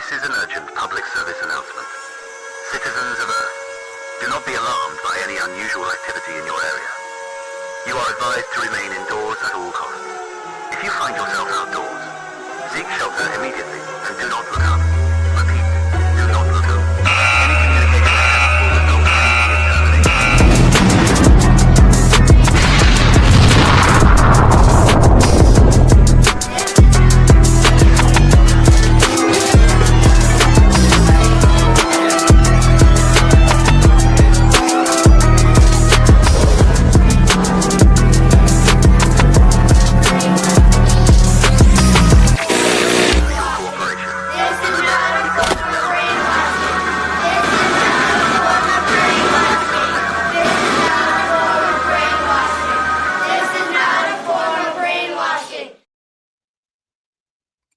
This is an urgent public service announcement. Citizens of Earth, do not be alarmed by any unusual activity in your area. You are advised to remain indoors at all costs. If you find yourself outdoors, seek shelter immediately and do not look up. Repeat, do not look up. Any communication attempts will result in immediate termination.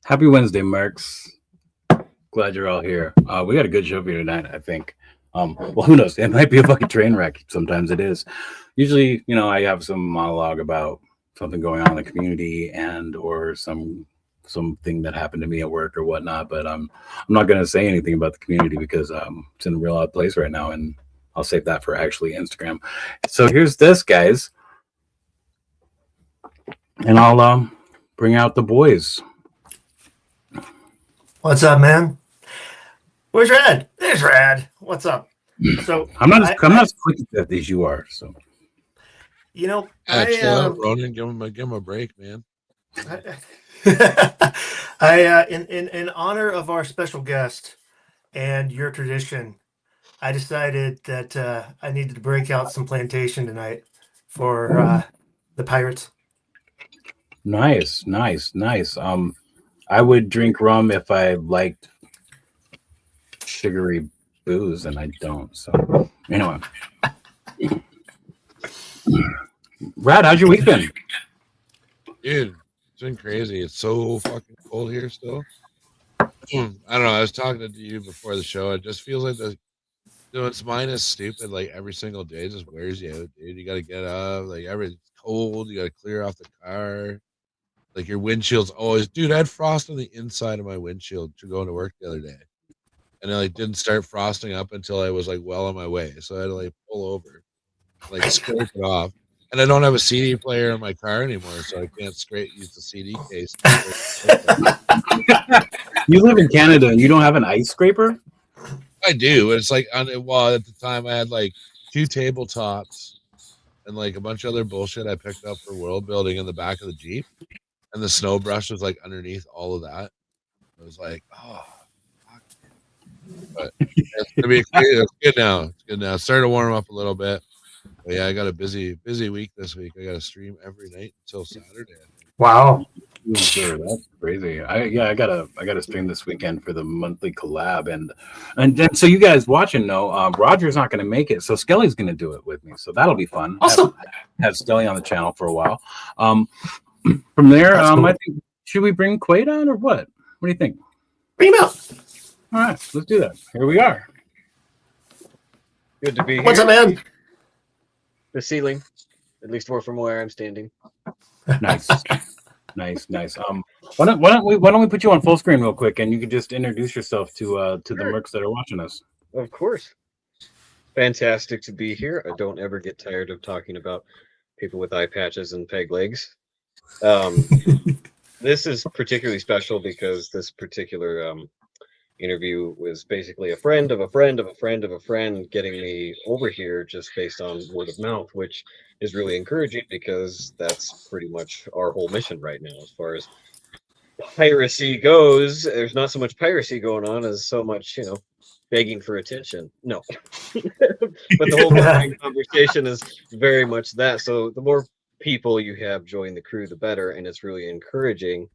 Happy Wednesday, Mercs. Glad you're all here. We got a good show for you tonight, I think. Well, who knows? It might be a fucking train wreck. Sometimes it is. Usually, I have some monologue about something going on in the community and or something that happened to me at work or whatnot. But I'm not going to say anything about the community because it's in a real odd place right now, and I'll save that for actually Instagram. So here's this, guys, and I'll bring out the boys. What's up, man? Where's Rad? There's Rad. What's up? So I'm not as quick at this as you are. So chill out, Ronan. Give him a break, man. In honor of our special guest and your tradition, I decided that I needed to break out some plantation tonight for the Pirates. Nice. I would drink rum if I liked sugary booze, and I don't. So, anyway. Brad, how's your week been? Dude, it's been crazy. It's so fucking cold here still. I don't know. I was talking to you before the show. It just feels like it's minus stupid. Like every single day just wears you out, dude. You got to get up. Like everything's cold. You got to clear off the car. Like your windshield's always, dude. I had frost on the inside of my windshield to go to work the other day, and I didn't start frosting up until I was well on my way. So I had to pull over, scrape it off. And I don't have a CD player in my car anymore, so I can't use the CD case. You live in Canada and you don't have an ice scraper? I do. It's at the time I had 2 tabletops and a bunch of other bullshit I picked up for world building in the back of the Jeep. And the snow brush was underneath all of that. I was oh, fuck. But it's good now. It's good now. It's starting to warm up a little bit. But yeah, I got a busy week this week. I got to stream every night until Saturday. Wow. Sure, that's crazy. I gotta stream this weekend for the monthly collab, and so you guys watching know Roger's not gonna make it, so Skelly's gonna do it with me. So that'll be fun. Awesome. Have Skelly on the channel for a while. From there, cool. I think should we bring Quaid on or what? What do you think? Bring him out. All right, let's do that. Here we are. Good to be here. What's up, man? The ceiling, at least more from where I'm standing. Nice. Why don't we put you on full screen real quick, and you can just introduce yourself to the mercs that are watching us. Of course. Fantastic to be here. I don't ever get tired of talking about people with eye patches and peg legs. This is particularly special because this particular interview was basically a friend of a friend of a friend of a friend getting me over here just based on word of mouth, which is really encouraging because that's pretty much our whole mission right now. As far as piracy goes, there's not so much piracy going on as so much, begging for attention. No. But the whole conversation is very much that. So the more people you have join the crew, the better. And it's really encouraging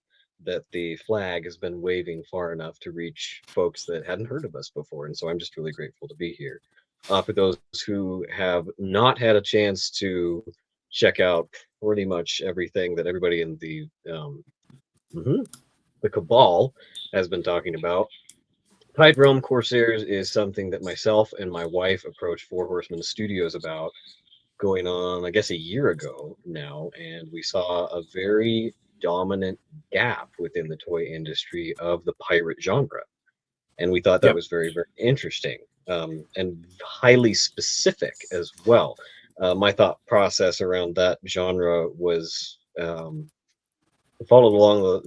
that the flag has been waving far enough to reach folks that hadn't heard of us before. And so I'm just really grateful to be here. For those who have not had a chance to check out pretty much everything that everybody in the cabal has been talking about, Tide Realm Corsairs is something that myself and my wife approached Four Horsemen Studios about going on, I guess, a year ago now. And we saw a very dominant gap within the toy industry of the pirate genre. And we thought that Yep. was very, very interesting, and highly specific as well. My thought process around that genre was followed along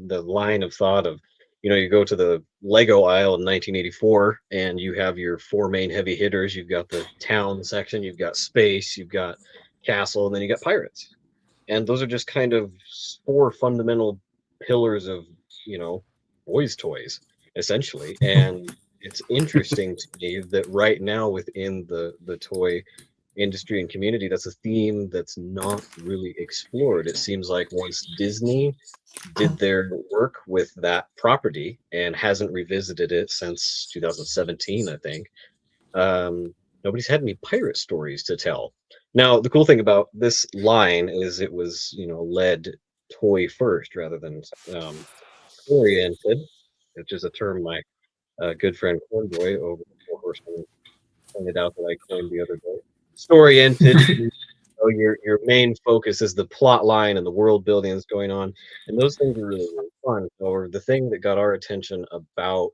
the line of thought of, you go to the Lego aisle in 1984, and you have your four main heavy hitters. You've got the town section, you've got space, you've got castle, and then you got pirates. And those are just kind of four fundamental pillars of, boys' toys, essentially. And it's interesting to me that right now within the toy industry and community, that's a theme that's not really explored. It seems like once Disney did their work with that property and hasn't revisited it since 2017, I think. Nobody's had any pirate stories to tell. Now, the cool thing about this line is it was, led toy first rather than oriented, which is a term my good friend Cornboy over the Four Horsemen pointed out that I coined the other day. Story-oriented. So your main focus is the plot line and the world building that's going on, and those things are really, really fun. Or the thing that got our attention about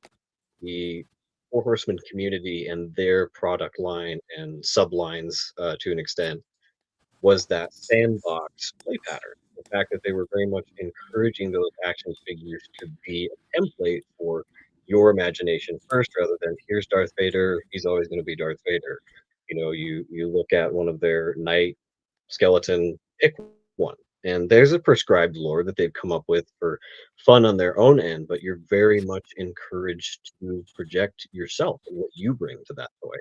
the Four Horsemen community and their product line and sublines, to an extent, was that sandbox play pattern. The fact that they were very much encouraging those action figures to be a template for your imagination first, rather than here's Darth Vader, he's always going to be Darth Vader. You look at one of their knight skeleton, pick one. And there's a prescribed lore that they've come up with for fun on their own end, but you're very much encouraged to project yourself and what you bring to that toy.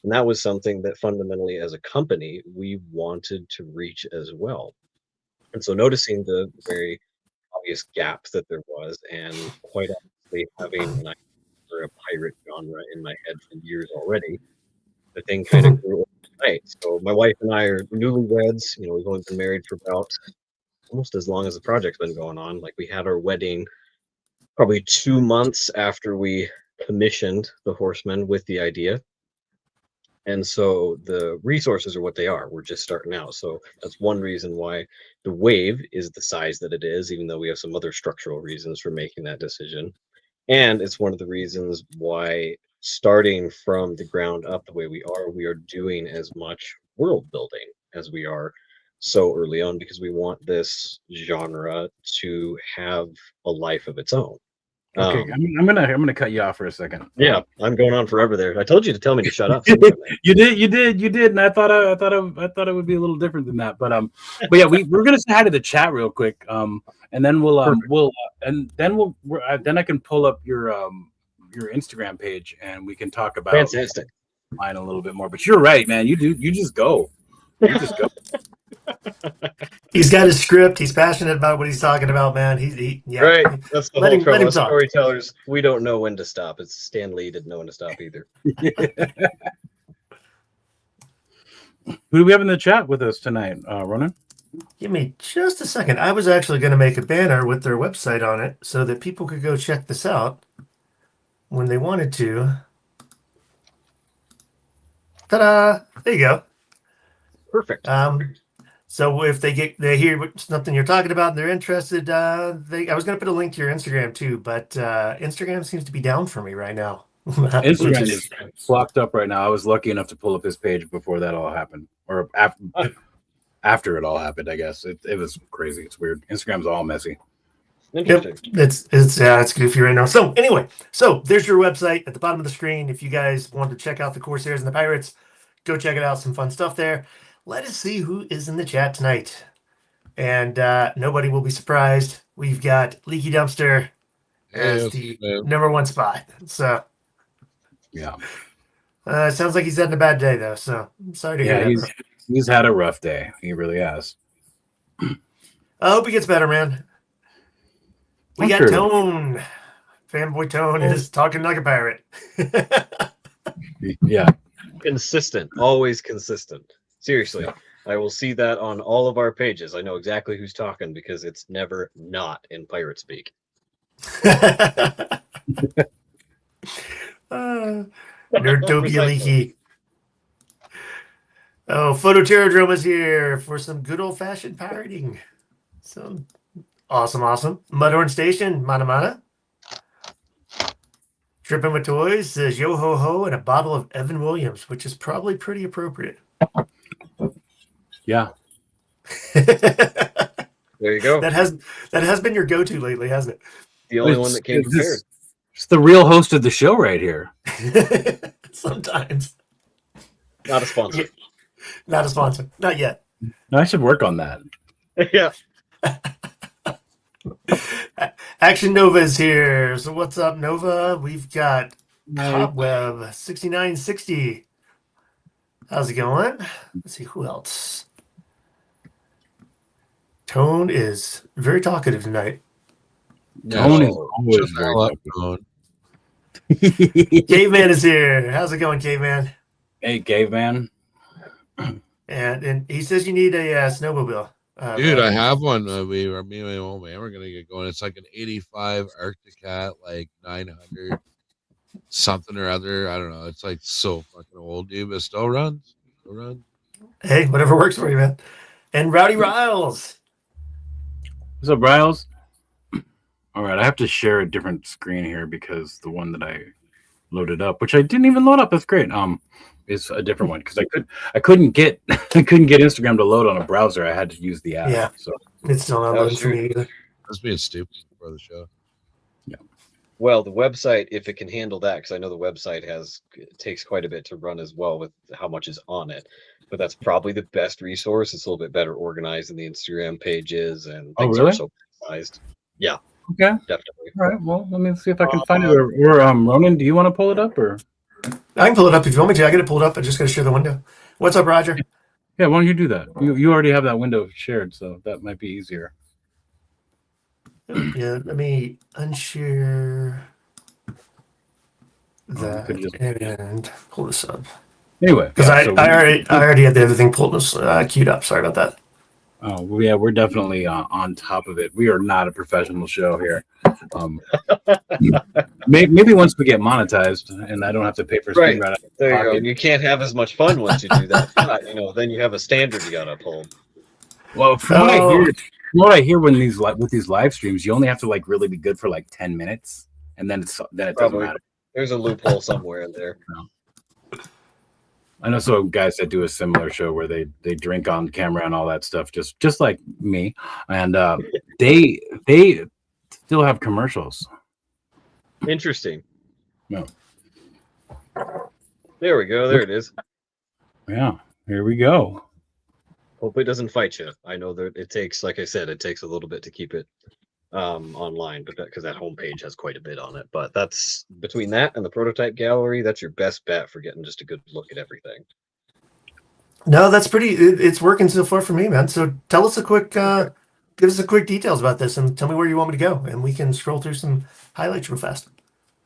And that was something that fundamentally, as a company, we wanted to reach as well. And so, noticing the very obvious gap that there was, and quite honestly, having an idea for a pirate genre in my head for years already, the thing kind of grew overnight. So my wife and I are newlyweds. We've only been married for about almost as long as the project's been going on. Like, we had our wedding probably 2 months after we commissioned the Horsemen with the idea. And so the resources are what they are. We're just starting out. So that's one reason why the wave is the size that it is, even though we have some other structural reasons for making that decision. And it's one of the reasons why, starting from the ground up the way we are doing as much world building as we are so early on, because we want this genre to have a life of its own. Okay, I'm gonna cut you off for a second. Yeah, I'm going on forever there. I told you to tell me to shut up. You did, and I thought it would be a little different than that, but yeah, we're gonna say hi to the chat real quick, and then then I can pull up your Instagram page and we can talk about Fantastic. mine a little bit more. But you're right, man. You just go. You just go. He's got his script. He's passionate about what he's talking about, man. Yeah. Right. That's the whole trouble. Talk. Storytellers, we don't know when to stop. It's Stan Lee didn't know when to stop either. Who do we have in the chat with us tonight, Ronan? Give me just a second. I was actually going to make a banner with their website on it so that people could go check this out when they wanted to. Ta-da! There you go. Perfect. So if they hear something you're talking about and they're interested, I was going to put a link to your Instagram too, but Instagram seems to be down for me right now. Instagram is locked up right now. I was lucky enough to pull up his page before that all happened, or after it all happened. I guess it was crazy. It's weird. Instagram's all messy. Yep, it's goofy right now. So anyway, there's your website at the bottom of the screen. If you guys want to check out the Corsairs and the Pirates, go check it out. Some fun stuff there. Let us see who is in the chat tonight. And nobody will be surprised. We've got Leaky Dumpster as the number one spot. So, yeah. Sounds like he's having a bad day, though. So, I'm sorry to hear that. He's had a rough day. He really has. I hope he gets better, man. We got Tone. Fanboy Tone is talking like a pirate. Yeah. Consistent. Always consistent. Seriously, I will see that on all of our pages. I know exactly who's talking because it's never not in pirate speak. Nerdtopia Leaky. Oh, Phototerradrome is here for some good old-fashioned pirating. So awesome. Mudhorn Station, Mana Mana. Tripping with Toys says yo ho ho and a bottle of Evan Williams, which is probably pretty appropriate. Yeah. that There you go. has been your go-to lately, hasn't The only one that came prepared. It's the real host of the show right here. it? Sometimes. Not a sponsor. Yeah, not a sponsor. Not yet. No, I should work on that. Yeah. Action Nova is here. So what's up, Nova? We've got Cobweb 6960. How's it going? Let's see who else. Tone is very talkative tonight. Tone is Oh, always Shut the very hell up, talkative. Tone. Caveman is here. How's it going, Caveman? Hey, caveman. And he says you need a snowmobile. Dude, I have one. Me and my old man, we're gonna get going. It's like an '85 Arctic Cat, like 900 something or other. I don't know. It's like so fucking old, dude, but it still runs. Still runs. Hey, whatever works for you, man. And Rowdy Riles. What's up, Riles? All right, I have to share a different screen here because the one that I loaded up, which I didn't even load up, that's great. Is a different one because I couldn't get Instagram to load on a browser. I had to use the app. Yeah. So It's still not loading for me either. I was being stupid before the show. well, the website, if it can handle that, because I know the website takes quite a bit to run as well with how much is on it. But that's probably the best resource. It's a little bit better organized than the Instagram pages, and things really? are so organized. Yeah, okay. definitely. All right. Well, let me see if I can find it. Or Ronan, do you want to pull it up or? I can pull it up if you want me to. I got it pulled up. I just got to share the window. What's up, Roger? Yeah, why don't you do that? You already have that window shared, so that might be easier. Yeah, let me unshare that could just- and pull this up. Anyway, Because yeah, so I already had the other thing pulled queued up. Sorry about that. oh well, yeah, we're definitely on top of it. We are not a professional show here. Maybe once we get monetized and I don't have to pay for screen right out of There you pocket. go. You can't have as much fun once you do that. Then you have a standard you got to uphold. Well, from what I hear when with these live streams, you only have to like really be good for like 10 minutes, and then it doesn't Probably. matter. There's a loophole somewhere in there. I know some guys that do a similar show where they drink on camera and all that stuff, just like me, and they still have commercials. Interesting. No. There we go. There it is. Yeah, here we go. Hopefully it doesn't fight you. I know that it takes, like I said, it takes a little bit to keep it online, but because that homepage has quite a bit on it. But that's between that and the prototype gallery, that's your best bet for getting just a good look at everything. No, that's pretty. It's working so far for me, man. So tell us give us a quick details about this and tell me where you want me to go, and we can scroll through some highlights real fast.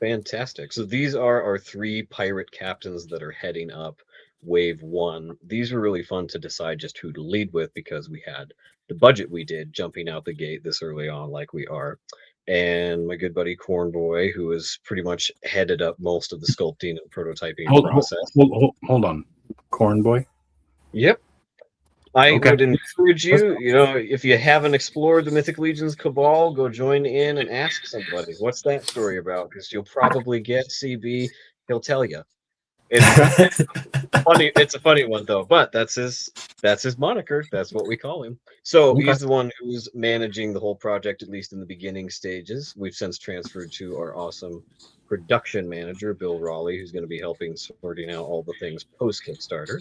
Fantastic. So these are our 3 pirate captains that are heading up wave 1. These were really fun to decide just who to lead with because we had the budget we did jumping out the gate this early on like we are. And my good buddy Cornboy, who has pretty much headed up most of the sculpting and prototyping process. Hold on. Cornboy? Yep. I Okay. would encourage you, if you haven't explored the Mythic Legions Cabal, go join in and ask somebody, what's that story about? Because you'll probably get CB, he'll tell you. It's funny. It's a funny one though, but that's his moniker. That's what we call him. So Okay. he's the one who's managing the whole project, at least in the beginning stages. We've since transferred to our awesome production manager, Bill Raleigh, who's going to be helping sorting out all the things post Kickstarter.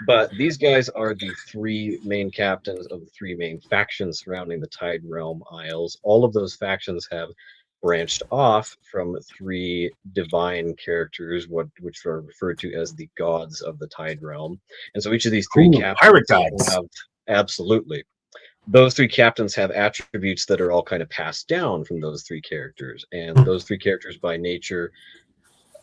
But these guys are the 3 main captains of the 3 main factions surrounding the Tide Realm Isles. All of those factions have branched off from 3 divine characters, which are referred to as the gods of the Tide Realm. And so each of these 3 captains pirate gods. have absolutely. Those 3 captains have attributes that are all kind of passed down from those 3 characters. And those 3 characters by nature,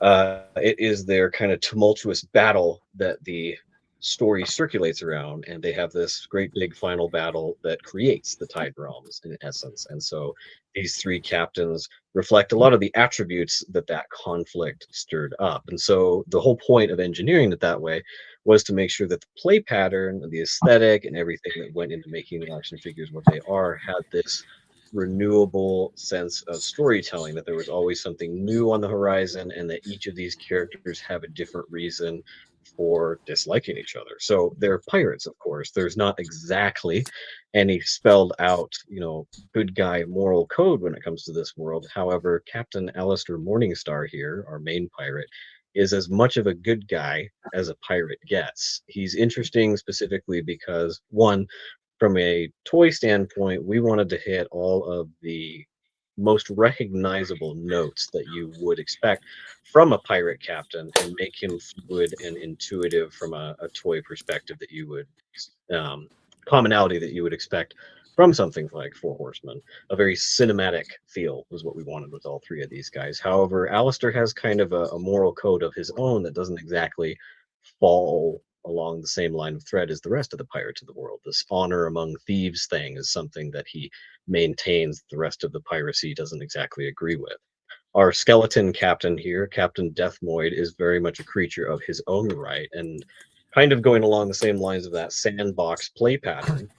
it is their kind of tumultuous battle that the story circulates around, and they have this great big final battle that creates the Tide Realms in essence. And so these 3 captains reflect a lot of the attributes that conflict stirred up. And so the whole point of engineering it that way was to make sure that the play pattern, the aesthetic, and everything that went into making the action figures what they are had this renewable sense of storytelling, that there was always something new on the horizon, and that each of these characters have a different reason for disliking each other. So they're pirates, of course. There's not exactly any spelled out, good guy moral code when it comes to this world. However, Captain Alistair Morningstar here, our main pirate, is as much of a good guy as a pirate gets. He's interesting specifically because, one, from a toy standpoint, we wanted to hit all of the most recognizable notes that you would expect from a pirate captain and make him fluid and intuitive from a toy perspective that you would commonality that you would expect from something like Four Horsemen. A very cinematic feel was what we wanted with all three of these guys. However, Alistair has kind of a moral code of his own that doesn't exactly fall along the same line of thread as the rest of the pirates of the world. This honor among thieves thing is something that he maintains the rest of the piracy doesn't exactly agree with. Our skeleton captain here, Captain Deathmoid, is very much a creature of his own right, and kind of going along the same lines of that sandbox play pattern.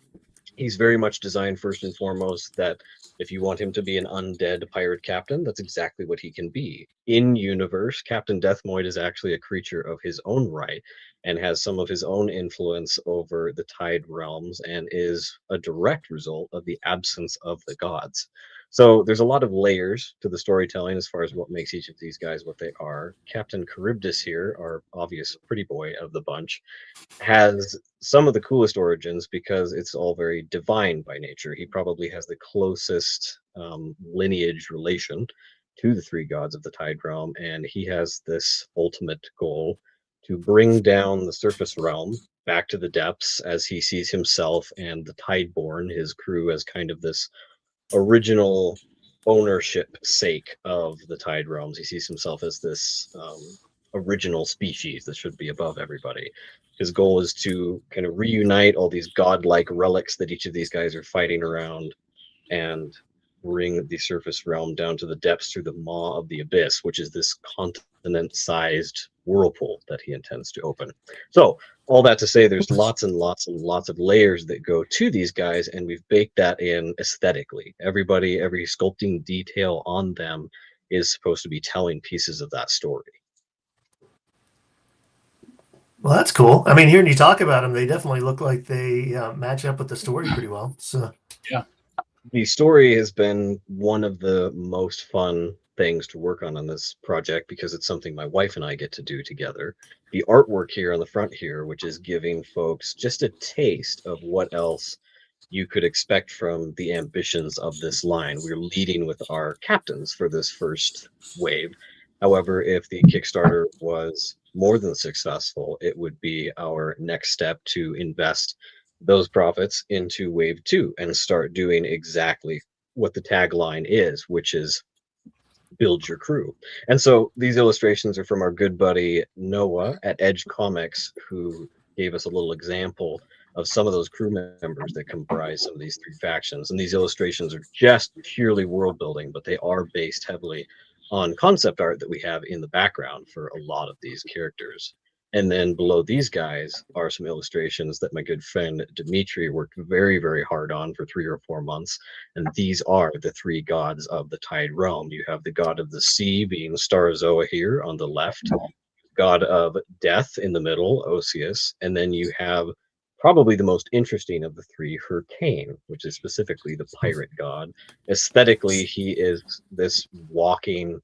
He's very much designed first and foremost that if you want him to be an undead pirate captain, that's exactly what he can be. In universe, Captain Deathmoid is actually a creature of his own right and has some of his own influence over the Tide Realms and is a direct result of the absence of the gods. So there's a lot of layers to the storytelling as far as what makes each of these guys what they are. Captain Charybdis here, our obvious pretty boy of the bunch, has some of the coolest origins because it's all very divine by nature. He probably has the closest lineage relation to the three gods of the Tide Realm, and he has this ultimate goal to bring down the surface realm back to the depths as he sees himself and the Tideborn, his crew, as kind of this original ownership sake of the Tide Realms. He sees himself as this original species that should be above everybody. His goal is to kind of reunite all these godlike relics that each of these guys are fighting around and bring the surface realm down to the depths through the maw of the abyss, which is this continent-sized whirlpool that he intends to open. So all that to say, there's lots and lots and lots of layers that go to these guys, and we've baked that in aesthetically. Every sculpting detail on them is supposed to be telling pieces of that story. Well, that's cool. I mean, hearing you talk about them, they definitely look like they match up with the story pretty well. So, yeah, the story has been one of the most fun things to work on this project because it's something my wife and I get to do together. The artwork here on the front here, which is giving folks just a taste of what else you could expect from the ambitions of this line. We're leading with our captains for this first wave. However, if the Kickstarter was more than successful, it would be our next step to invest those profits into wave 2 and start doing exactly what the tagline is, which is build your crew. And so these illustrations are from our good buddy Noah at Edge Comics, who gave us a little example of some of those crew members that comprise some of these three factions. And these illustrations are just purely world building, but they are based heavily on concept art that we have in the background for a lot of these characters. And then below these guys are some illustrations that my good friend Dimitri worked very, very hard on for 3 or 4 months. And these are the three gods of the Tide Realm. You have the god of the sea being Starazoa here on the left, god of death in the middle, Osius, and then you have probably the most interesting of the three, Hurricane, which is specifically the pirate god. Aesthetically, he is this walking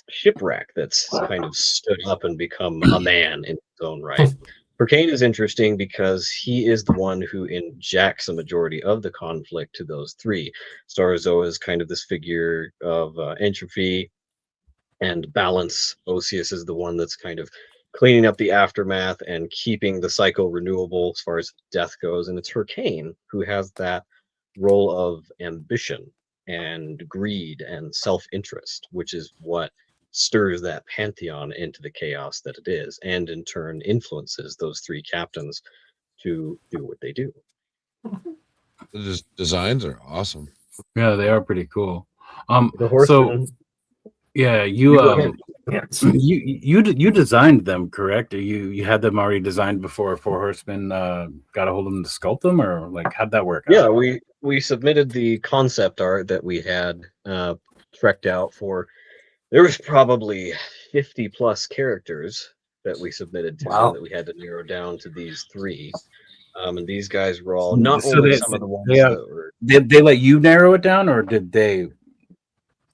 shipwreck that's kind of stood up and become a man in his own right. Hurricane is interesting because he is the one who injects a majority of the conflict to those three. Starazoa is kind of this figure of entropy and balance. Osius is the one that's kind of cleaning up the aftermath and keeping the cycle renewable as far as death goes. And it's Hurricane who has that role of ambition and greed and self-interest, which is what stirs that pantheon into the chaos that it is, and in turn influences those three captains to do what they do. The designs are awesome. Yeah, they are pretty cool. The horseman. So yeah, You go ahead. Yes. You designed them, correct? Or you had them already designed before Four Horsemen got a hold of them to sculpt them, or like how'd that work Yeah, out? we submitted the concept art that we had trekked out for. There was probably 50 plus characters that we submitted to them Wow. that we had to narrow down to these three. And these guys were all not So only some of the ones they that were did they let you narrow it down, or did they?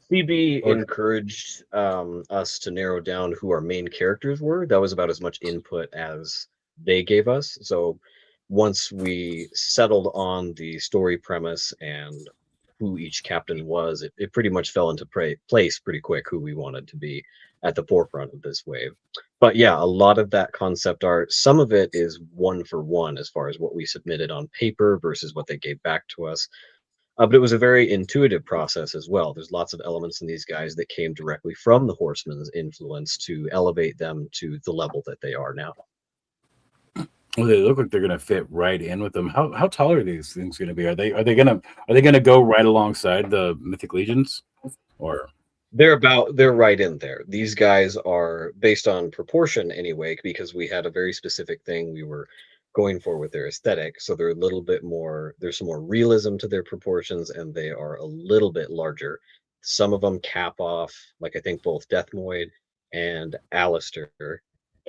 CB Or encouraged us to narrow down who our main characters were. That was about as much input as they gave us. So once we settled on the story premise and who each captain was, it pretty much fell into place pretty quick who we wanted to be at the forefront of this wave. But yeah, a lot of that concept art, some of it is one for one as far as what we submitted on paper versus what they gave back to us. But it was a very intuitive process as well. There's lots of elements in these guys that came directly from the Horsemen's influence to elevate them to the level that they are now. well, they look like they're gonna fit right in with them. How tall are these things gonna be? Are they gonna go right alongside the Mythic Legions, or? They're right in there. These guys are based on proportion anyway, because we had a very specific thing we were going for with their aesthetic. So they're a little bit more, there's some more realism to their proportions, and they are a little bit larger. Some of them cap off, like I think both Deathmoid and Alistair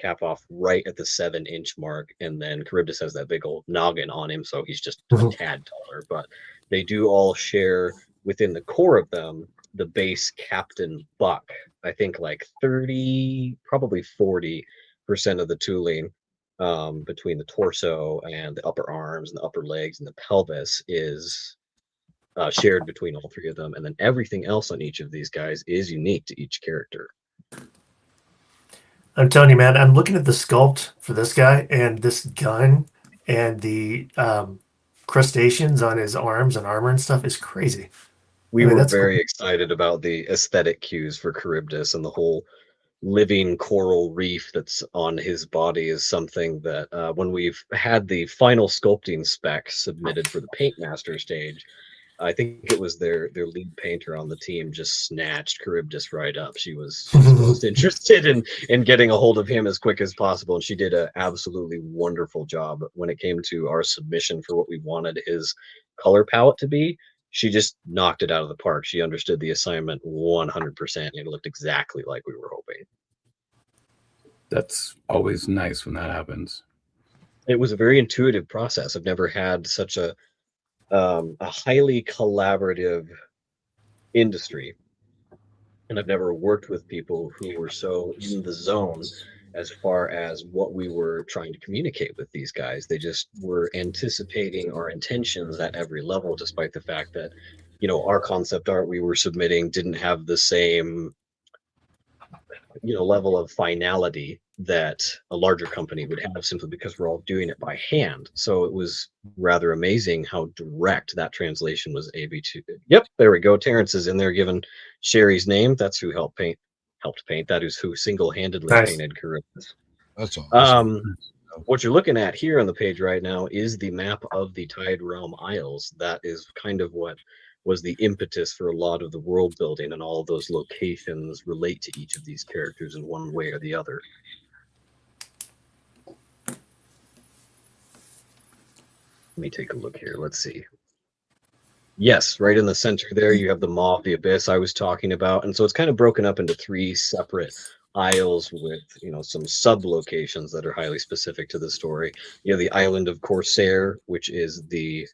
cap off right at the 7-inch mark, and then Charybdis has that big old noggin on him, so he's just a tad taller. But they do all share within the core of them the base captain buck. I think like 30, probably 40% of the tooling between the torso and the upper arms and the upper legs and the pelvis is shared between all three of them. And then everything else on each of these guys is unique to each character. I'm telling you, man, I'm looking at the sculpt for this guy and this gun and the crustaceans on his arms and armor and stuff is crazy. We I mean, were that's very cool. excited about the aesthetic cues for Charybdis, and the whole living coral reef that's on his body is something that when we've had the final sculpting specs submitted for the Paint Master stage, I think it was their lead painter on the team just snatched Charybdis right up. She's most interested in getting a hold of him as quick as possible, and she did an absolutely wonderful job when it came to our submission for what we wanted his color palette to be. She just knocked it out of the park. She understood the assignment 100%, and it looked exactly like we were hoping. That's always nice when that happens. It was a very intuitive process. I've never had such a highly collaborative industry, and I've never worked with people who were so in the zone as far as what we were trying to communicate with these guys. They just were anticipating our intentions at every level, despite the fact that, you know, our concept art we were submitting didn't have the same, you know, level of finality that a larger company would have, simply because we're all doing it by hand. So it was rather amazing how direct that translation was able to. Yep, there we go. Terrence is in there giving Sherry's name. That's who helped paint. That is who single-handedly Nice. painted Charybdis. That's awesome. What you're looking at here on the page right now is the map of the Tide Realm Isles. That is kind of what was the impetus for a lot of the world building, and all of those locations relate to each of these characters in one way or the other. Let me take a look here. Let's see. Yes, right in the center there, you have the Maw of the Abyss I was talking about. And so it's kind of broken up into 3 separate isles with, you know, some sub-locations that are highly specific to the story. You have the island of Corsair, which is the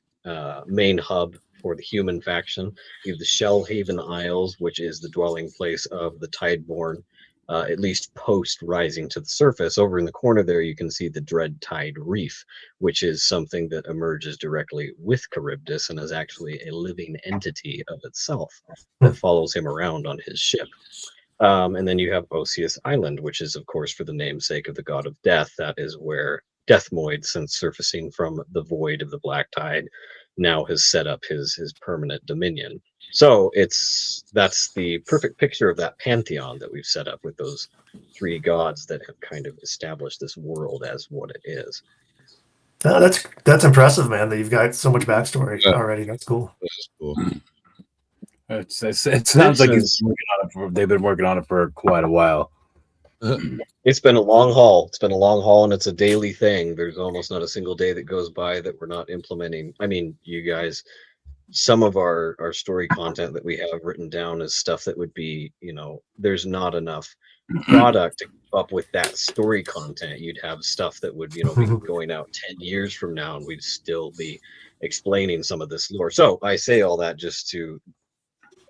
main hub for the human faction. You have the Shellhaven Isles, which is the dwelling place of the Tideborn, at least post rising to the surface. Over in the corner there, you can see the Dread Tide Reef, which is something that emerges directly with Charybdis and is actually a living entity of itself that follows him around on his ship. And then you have Osius Island, which is, of course, for the namesake of the god of death. That is where Deathmoid, since surfacing from the void of the Black Tide, now has set up his permanent dominion. So that's the perfect picture of that pantheon that we've set up with those 3 gods that have kind of established this world as what it is. Oh, that's impressive, man, that you've got so much backstory already. That's cool. That's cool. It sounds like they've been working on it for quite a while. It's been a long haul. It's been a long haul, and it's a daily thing. There's almost not a single day that goes by that we're not implementing. I mean, you guys, some of our story content that we have written down is stuff that would be, there's not enough product to keep up with that story content. You'd have stuff that would, be going out 10 years from now, and we'd still be explaining some of this lore. So I say all that just to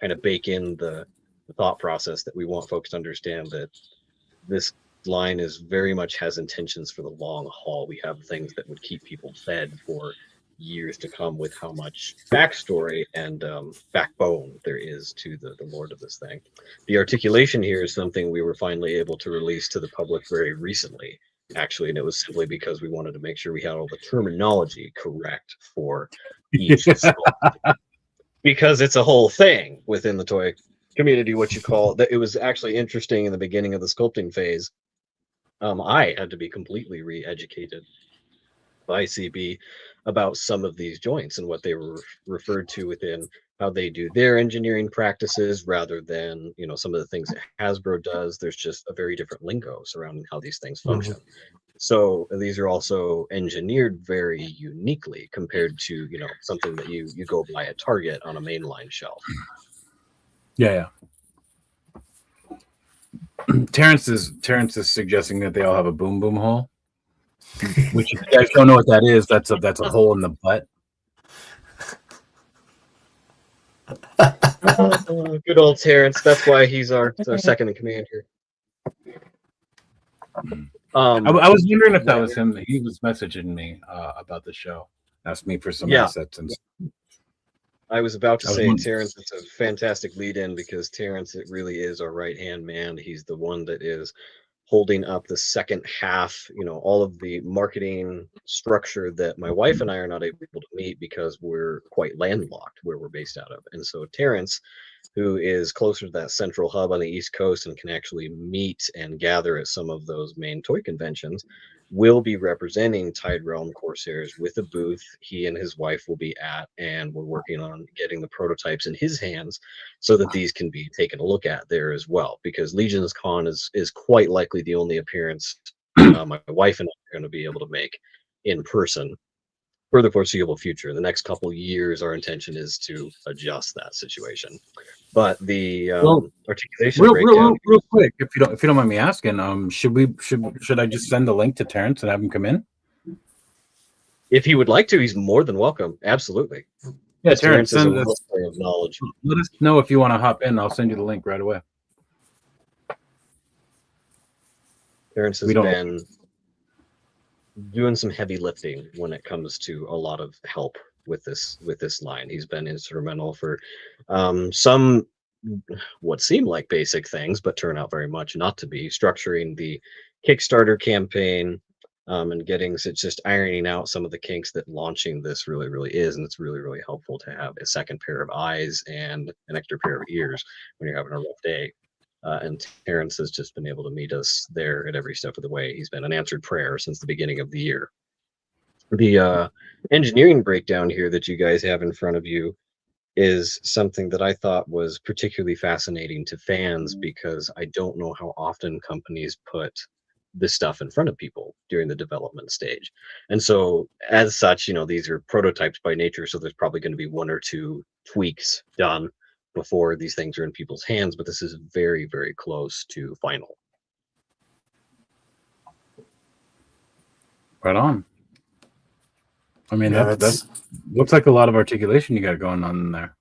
kind of bake in the thought process that we want folks to understand that this line is very much has intentions for the long haul. We have things that would keep people fed for years to come with how much backstory and backbone there is to the lord of this thing. The articulation here is something we were finally able to release to the public very recently, actually, and it was simply because we wanted to make sure we had all the terminology correct for each sculpt. Because it's a whole thing within the toy community, what you call that. It was actually interesting in the beginning of the sculpting phase. I had to be completely re-educated by CB about some of these joints and what they were referred to within how they do their engineering practices rather than some of the things that Hasbro does. There's just a very different lingo surrounding how these things function. So these are also engineered very uniquely compared to something that you go buy at Target on a mainline shelf. Yeah. Terrence is suggesting that they all have a boom boom hole, which if you guys don't know what that is, that's a hole in the butt. Good old Terrence. That's why he's our second in command here. I was wondering if that was him. He was messaging me about the show, asked me for some assets and stuff. I was about to say, Terrence, it's a fantastic lead-in because Terrence, it really is our right-hand man. He's the one that is holding up the second half, all of the marketing structure that my wife and I are not able to meet because we're quite landlocked where we're based out of. And so Terrence, who is closer to that central hub on the East Coast and can actually meet and gather at some of those main toy conventions, will be representing Tide Realm Corsairs with a booth he and his wife will be at, and we're working on getting the prototypes in his hands so that these can be taken a look at there as well, because Legion's Con is quite likely the only appearance my wife and I are going to be able to make in person for the foreseeable future. In the next couple of years, our intention is to adjust that situation. But the articulation real quick, if you don't mind me asking, should I just send the link to Terrence and have him come in? If he would like to, he's more than welcome. Absolutely. Yeah, Terrence, is a wellspring of knowledge. Let us know if you want to hop in. I'll send you the link right away. Terrence has been doing some heavy lifting when it comes to a lot of help with this line. He's been instrumental for some what seem like basic things but turn out very much not to be, structuring the Kickstarter campaign and getting just ironing out some of the kinks that launching this really is. And it's really helpful to have a second pair of eyes and an extra pair of ears when you're having a rough day. And Terrence has just been able to meet us there at every step of the way. He's been an answered prayer since the beginning of the year. The engineering breakdown here that you guys have in front of you is something that I thought was particularly fascinating to fans, because I don't know how often companies put this stuff in front of people during the development stage. And so as such, these are prototypes by nature, so there's probably going to be one or two tweaks done before these things are in people's hands, but this is very close to final. Right on. I mean, that's looks like a lot of articulation you got going on in there.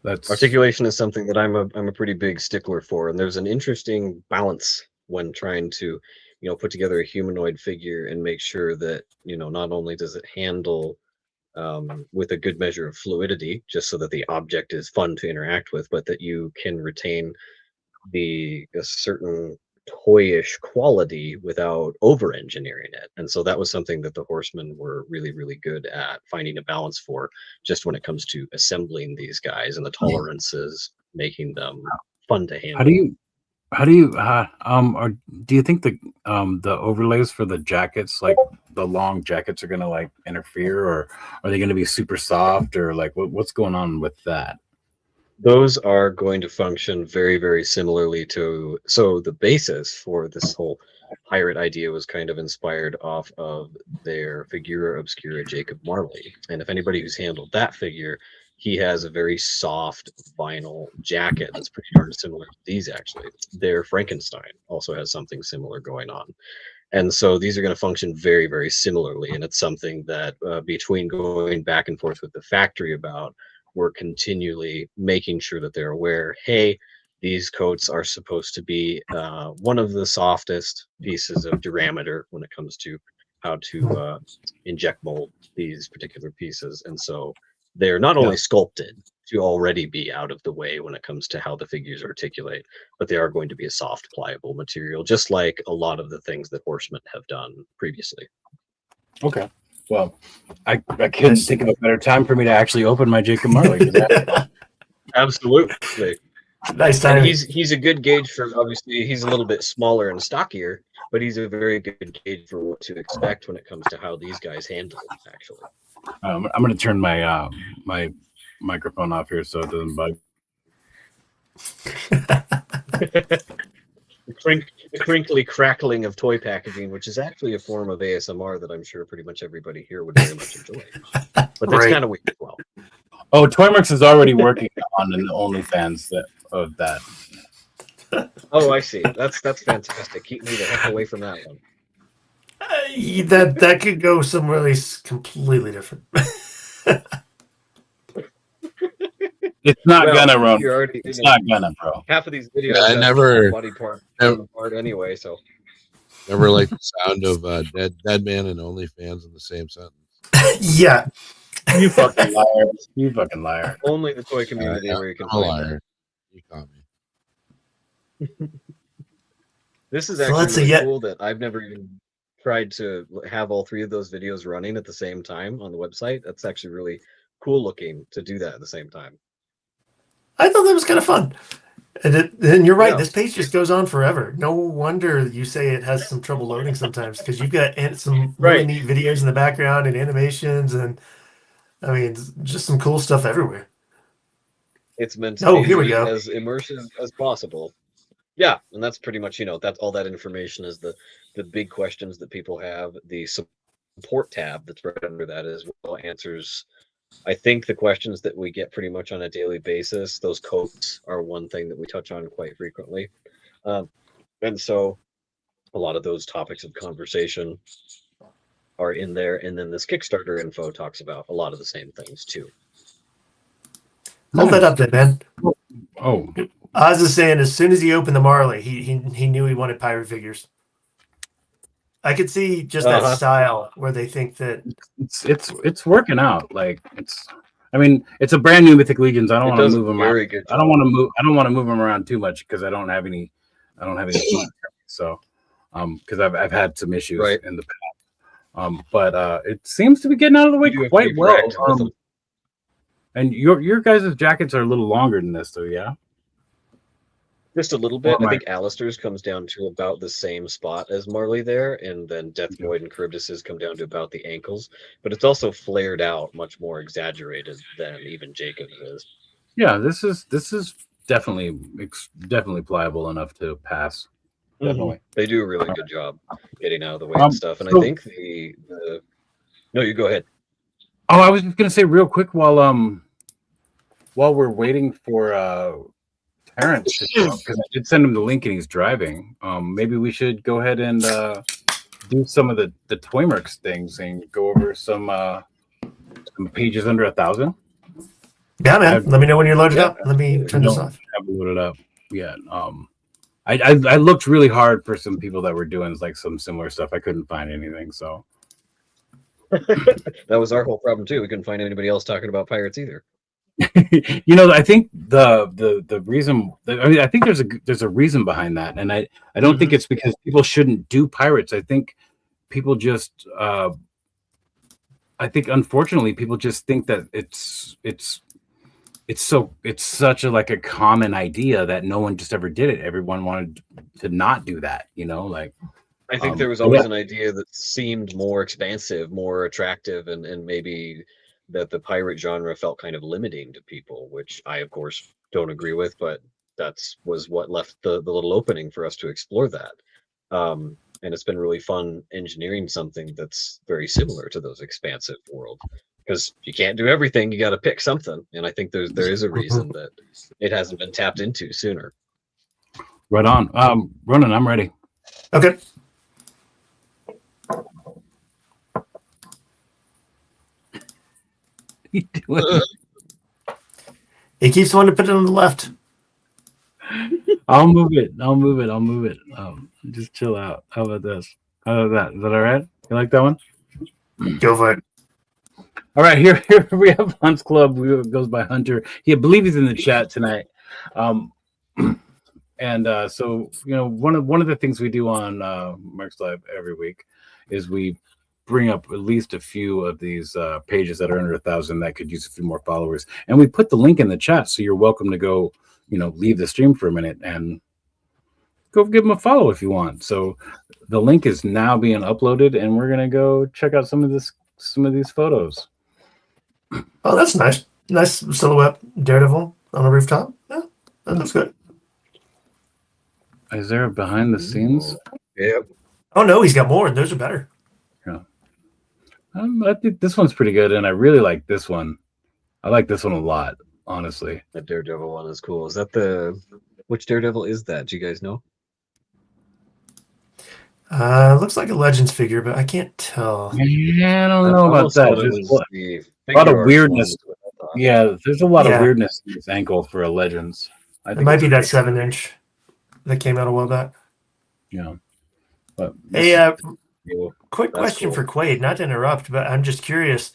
That's articulation is something that I'm a pretty big stickler for, and there's an interesting balance when trying to put together a humanoid figure and make sure that not only does it handle with a good measure of fluidity, just so that the object is fun to interact with, but that you can retain a certain toyish quality without over engineering it. And so that was something that the Horsemen were really good at finding a balance for, just when it comes to assembling these guys and the tolerances, making them fun to handle. Do you think the overlays for the jackets, like the long jackets, are gonna interfere, or are they gonna be super soft, or what's going on with that? Those are going to function very, very similarly to. So the basis for this whole pirate idea was kind of inspired off of their Figura Obscura Jacob Marley. And if anybody who's handled that figure, he has a very soft vinyl jacket that's pretty darn similar to these, actually. Their Frankenstein also has something similar going on. And so these are going to function very, very similarly. And it's something that between going back and forth with the factory about, we're continually making sure that they're aware, hey, these coats are supposed to be one of the softest pieces of diameter when it comes to how to inject mold these particular pieces. And so they're not only sculpted to already be out of the way when it comes to how the figures articulate, but they are going to be a soft, pliable material, just like a lot of the things that Horsemen have done previously. Okay. Well, I couldn't think of a better time for me to actually open my Jacob Marley. Absolutely. Nice And time. he's a good gauge for, obviously, he's a little bit smaller and stockier, but he's a very good gauge for what to expect when it comes to how these guys handle it, actually. I'm going to turn my my microphone off here so it doesn't bug. The crinkly crackling of toy packaging, which is actually a form of ASMR that I'm sure pretty much everybody here would very much enjoy. But that's Right. kind of weird as well. Oh, Toymarks is already working on an OnlyFans of that. Oh, I see. That's fantastic. Keep me the heck away from that one. That could go somewhere completely different. It's not gonna run. You're already, It's not gonna, bro. half of these videos I have never- body part anyway, so Never like the sound of dead man and OnlyFans in the same sentence. Yeah. You fucking liar. You fucking liar. only the toy community where you can I'm a find that. liar. You caught me. This is So actually let's see, really yeah. cool that I've never even tried to have all three of those videos running at the same time on the website. That's actually really cool looking to do that at the same time. I thought that was kind of fun. And you're right. Yeah. This page just goes on forever. No wonder you say it has some trouble loading sometimes because you've got some really Right. neat videos in the background and animations, and I mean, just some cool stuff everywhere. It's meant Oh, to here we be go. as immersive as possible. Yeah, and that's pretty much, that's all that information is the big questions that people have. The support tab that's right under that as well answers, I think, the questions that we get pretty much on a daily basis. Those codes are one thing that we touch on quite frequently. And so a lot of those topics of conversation are in there. And then this Kickstarter info talks about a lot of the same things too. Hold that up there, Ben. Oh, Oz is saying as soon as he opened the Marley, he knew he wanted pirate figures. I could see just that style where they think that it's working out. Like I mean, it's a brand new Mythic Legions. I don't want to move them around. I don't want to move them around too much because I don't have any. So, because I've had some issues in the past. But it seems to be getting out of the way quite well. And your guys' jackets are a little longer than this, though, yeah? Just a little bit. I think Alistair's comes down to about the same spot as Marley there, and then Death Void and Charybdis's come down to about the ankles. But it's also flared out, much more exaggerated than even Jacob's is. Yeah, this is definitely pliable enough to pass. Definitely, they do a really good job getting out of the way and stuff. And I think the no, you go ahead. Oh, I was just gonna say real quick while we're waiting for Terrence to show up, because I did send him the link and he's driving. Maybe we should go ahead and do some of the Toymarks things and go over some pages under 1,000. Yeah, man. Let me know when you're loaded up. Let me turn this off. I haven't loaded up yet. I looked really hard for some people that were doing like some similar stuff. I couldn't find anything, so that was our whole problem too. We couldn't find anybody else talking about pirates either. I think the reason, I think there's a reason behind that, and I don't think it's because people shouldn't do pirates. I think people just I think unfortunately people just think that it's such a common idea that no one just ever did it. Everyone wanted to not do that, like. I think there was always an idea that seemed more expansive, more attractive, and maybe that the pirate genre felt kind of limiting to people, which I, of course, don't agree with, but was what left the little opening for us to explore that. And it's been really fun engineering something that's very similar to those expansive worlds, because you can't do everything. You got to pick something, and I think there is a reason that it hasn't been tapped into sooner. Right on. Ronan, I'm ready. Okay. You doing? He keeps wanting to put it on the left. I'll move it. Just chill out. How about this? How about that? Is that all right? You like that one? Go for it. All right, here we have Hunt's Club. Who goes by Hunter. I believe he's in the chat tonight. So one of the things we do on Mark's Live every week is we bring up at least a few of these pages that are under 1,000 that could use a few more followers, and we put the link in the chat, so you're welcome to go, leave the stream for a minute and go give them a follow if you want. So the link is now being uploaded, and we're gonna go check out some of these photos. Oh, that's nice. Nice silhouette Daredevil on a rooftop. Yeah, that looks good. Is there a behind the scenes? Yeah. Oh no, he's got more, and those are better. Yeah. I think this one's pretty good, and I really like this one. I like this one a lot, honestly. That Daredevil one is cool. Is that which Daredevil is that? Do you guys know? Looks like a Legends figure, but I can't tell. Yeah, I don't know about that. There's a lot of weirdness. Yeah, there's a lot of weirdness in this ankle for a Legends. I think it might be that 7-inch that came out a while back. Yeah. But hey, quick That's question cool. for Quaid, not to interrupt, but I'm just curious.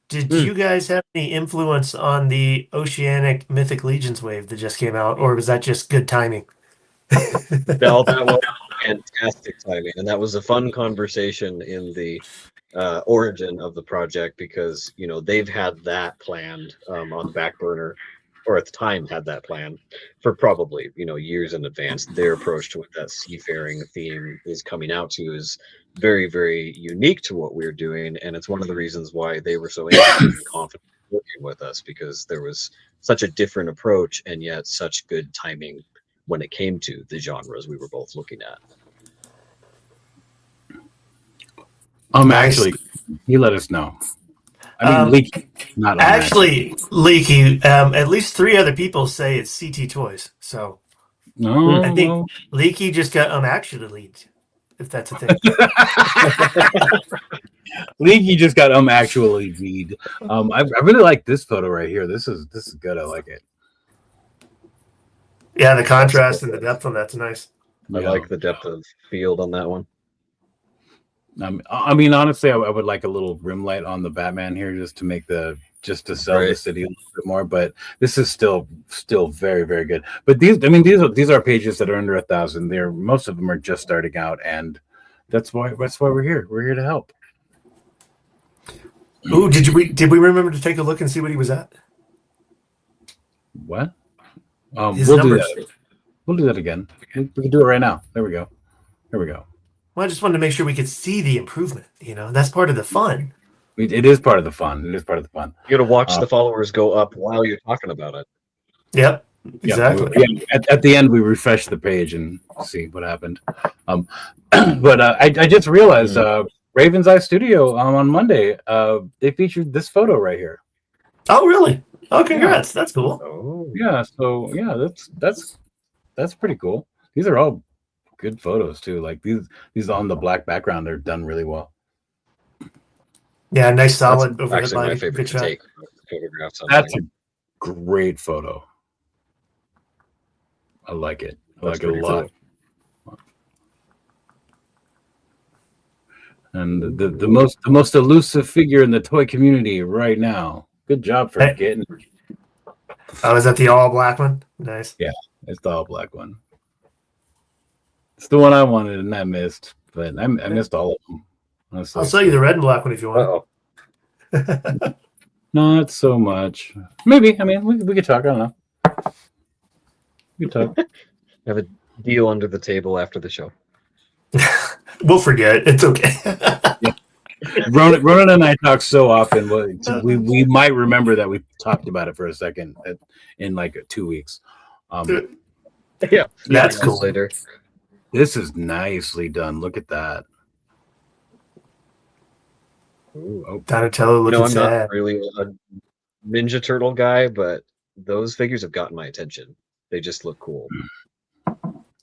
Did you guys have any influence on the Oceanic Mythic Legions wave that just came out, or was that just good timing? No, that was fantastic timing, and that was a fun conversation in the origin of the project, because they've had that planned on the back burner, or at the time had that planned for probably years in advance. Their approach to what that seafaring theme is coming out to is very, very unique to what we're doing, and it's one of the reasons why they were so interested and confident working with us, because there was such a different approach and yet such good timing when it came to the genres we were both looking at. Actually, he let us know. I mean, Leaky, not actually Leaky. At least 3 other people say it's CT Toys. So no, I think Leaky just got actually, if that's a thing. Leaky just got actually read. I really like this photo right here. This is good. I like it. Yeah, the contrast and the depth on that's nice. I like the depth of field on that one. I mean, honestly, I would like a little rim light on the Batman here, just to sell the city a little bit more. But this is still very, very good. But these are pages that are under 1,000. Most of them are just starting out, and that's why we're here. We're here to help. Ooh, did we remember to take a look and see what he was at? What? His we'll numbers. do that. We'll do that again. We can do it right now. There we go. Well, I just wanted to make sure we could see the improvement. That's part of the fun. It is part of the fun. You got to watch the followers go up while you're talking about it. Yep, exactly. At the end, we refresh the page and see what happened. But I just realized Raven's Eye Studio on Monday, they featured this photo right here. Oh, really? Oh, congrats. That's cool. Oh, yeah. So yeah, that's pretty cool. These are all good photos too. Like these on the black background, they're done really well. Yeah, nice solid that's overhead actually lighting. my favorite Good to shot. take photographs on. That's a great photo. I like it. I like it a lot. Cool. And the most elusive figure in the toy community right now. Good job for getting. Oh, is that the all black one? Nice. Yeah, it's the all black one. It's the one I wanted and I missed, but I missed all of them. Honestly. I'll sell you the red and black one if you want. Not so much. Maybe. I mean, we could talk. I don't know. We could talk. Have a deal under the table after the show. We'll forget. It's okay. Yeah. Ronan and I talk so often. We might remember that we talked about it for a second in like 2 weeks. Yeah, That's months cool. later. This is nicely done. Look at that. Oh, Donatello looking I'm sad. not really a Ninja Turtle guy, but those figures have gotten my attention. They just look cool.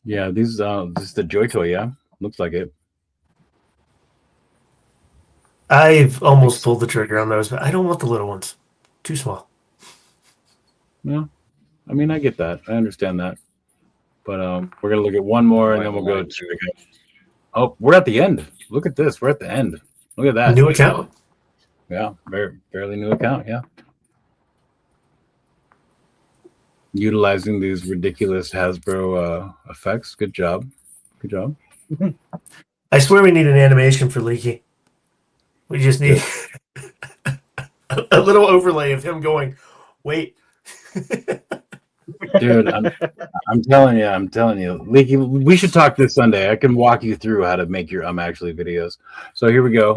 yeah, these this is the Joy Toy. Yeah, looks like it. I've almost pulled the trigger on those, but I don't want the little ones. Too small. Yeah, I mean, I get that. I understand that. But we're gonna look at one more, and then we'll go to. Oh, we're at the end. Look at this. We're at the end. Look at that. New account. Yeah, fairly new account. Yeah. Utilizing these ridiculous Hasbro effects. Good job. Good job. I swear we need an animation for Leaky. We just need a little overlay of him going, wait. Dude, I'm telling you, Leaky, we should talk this Sunday. I can walk you through how to make your actually videos. So here we go.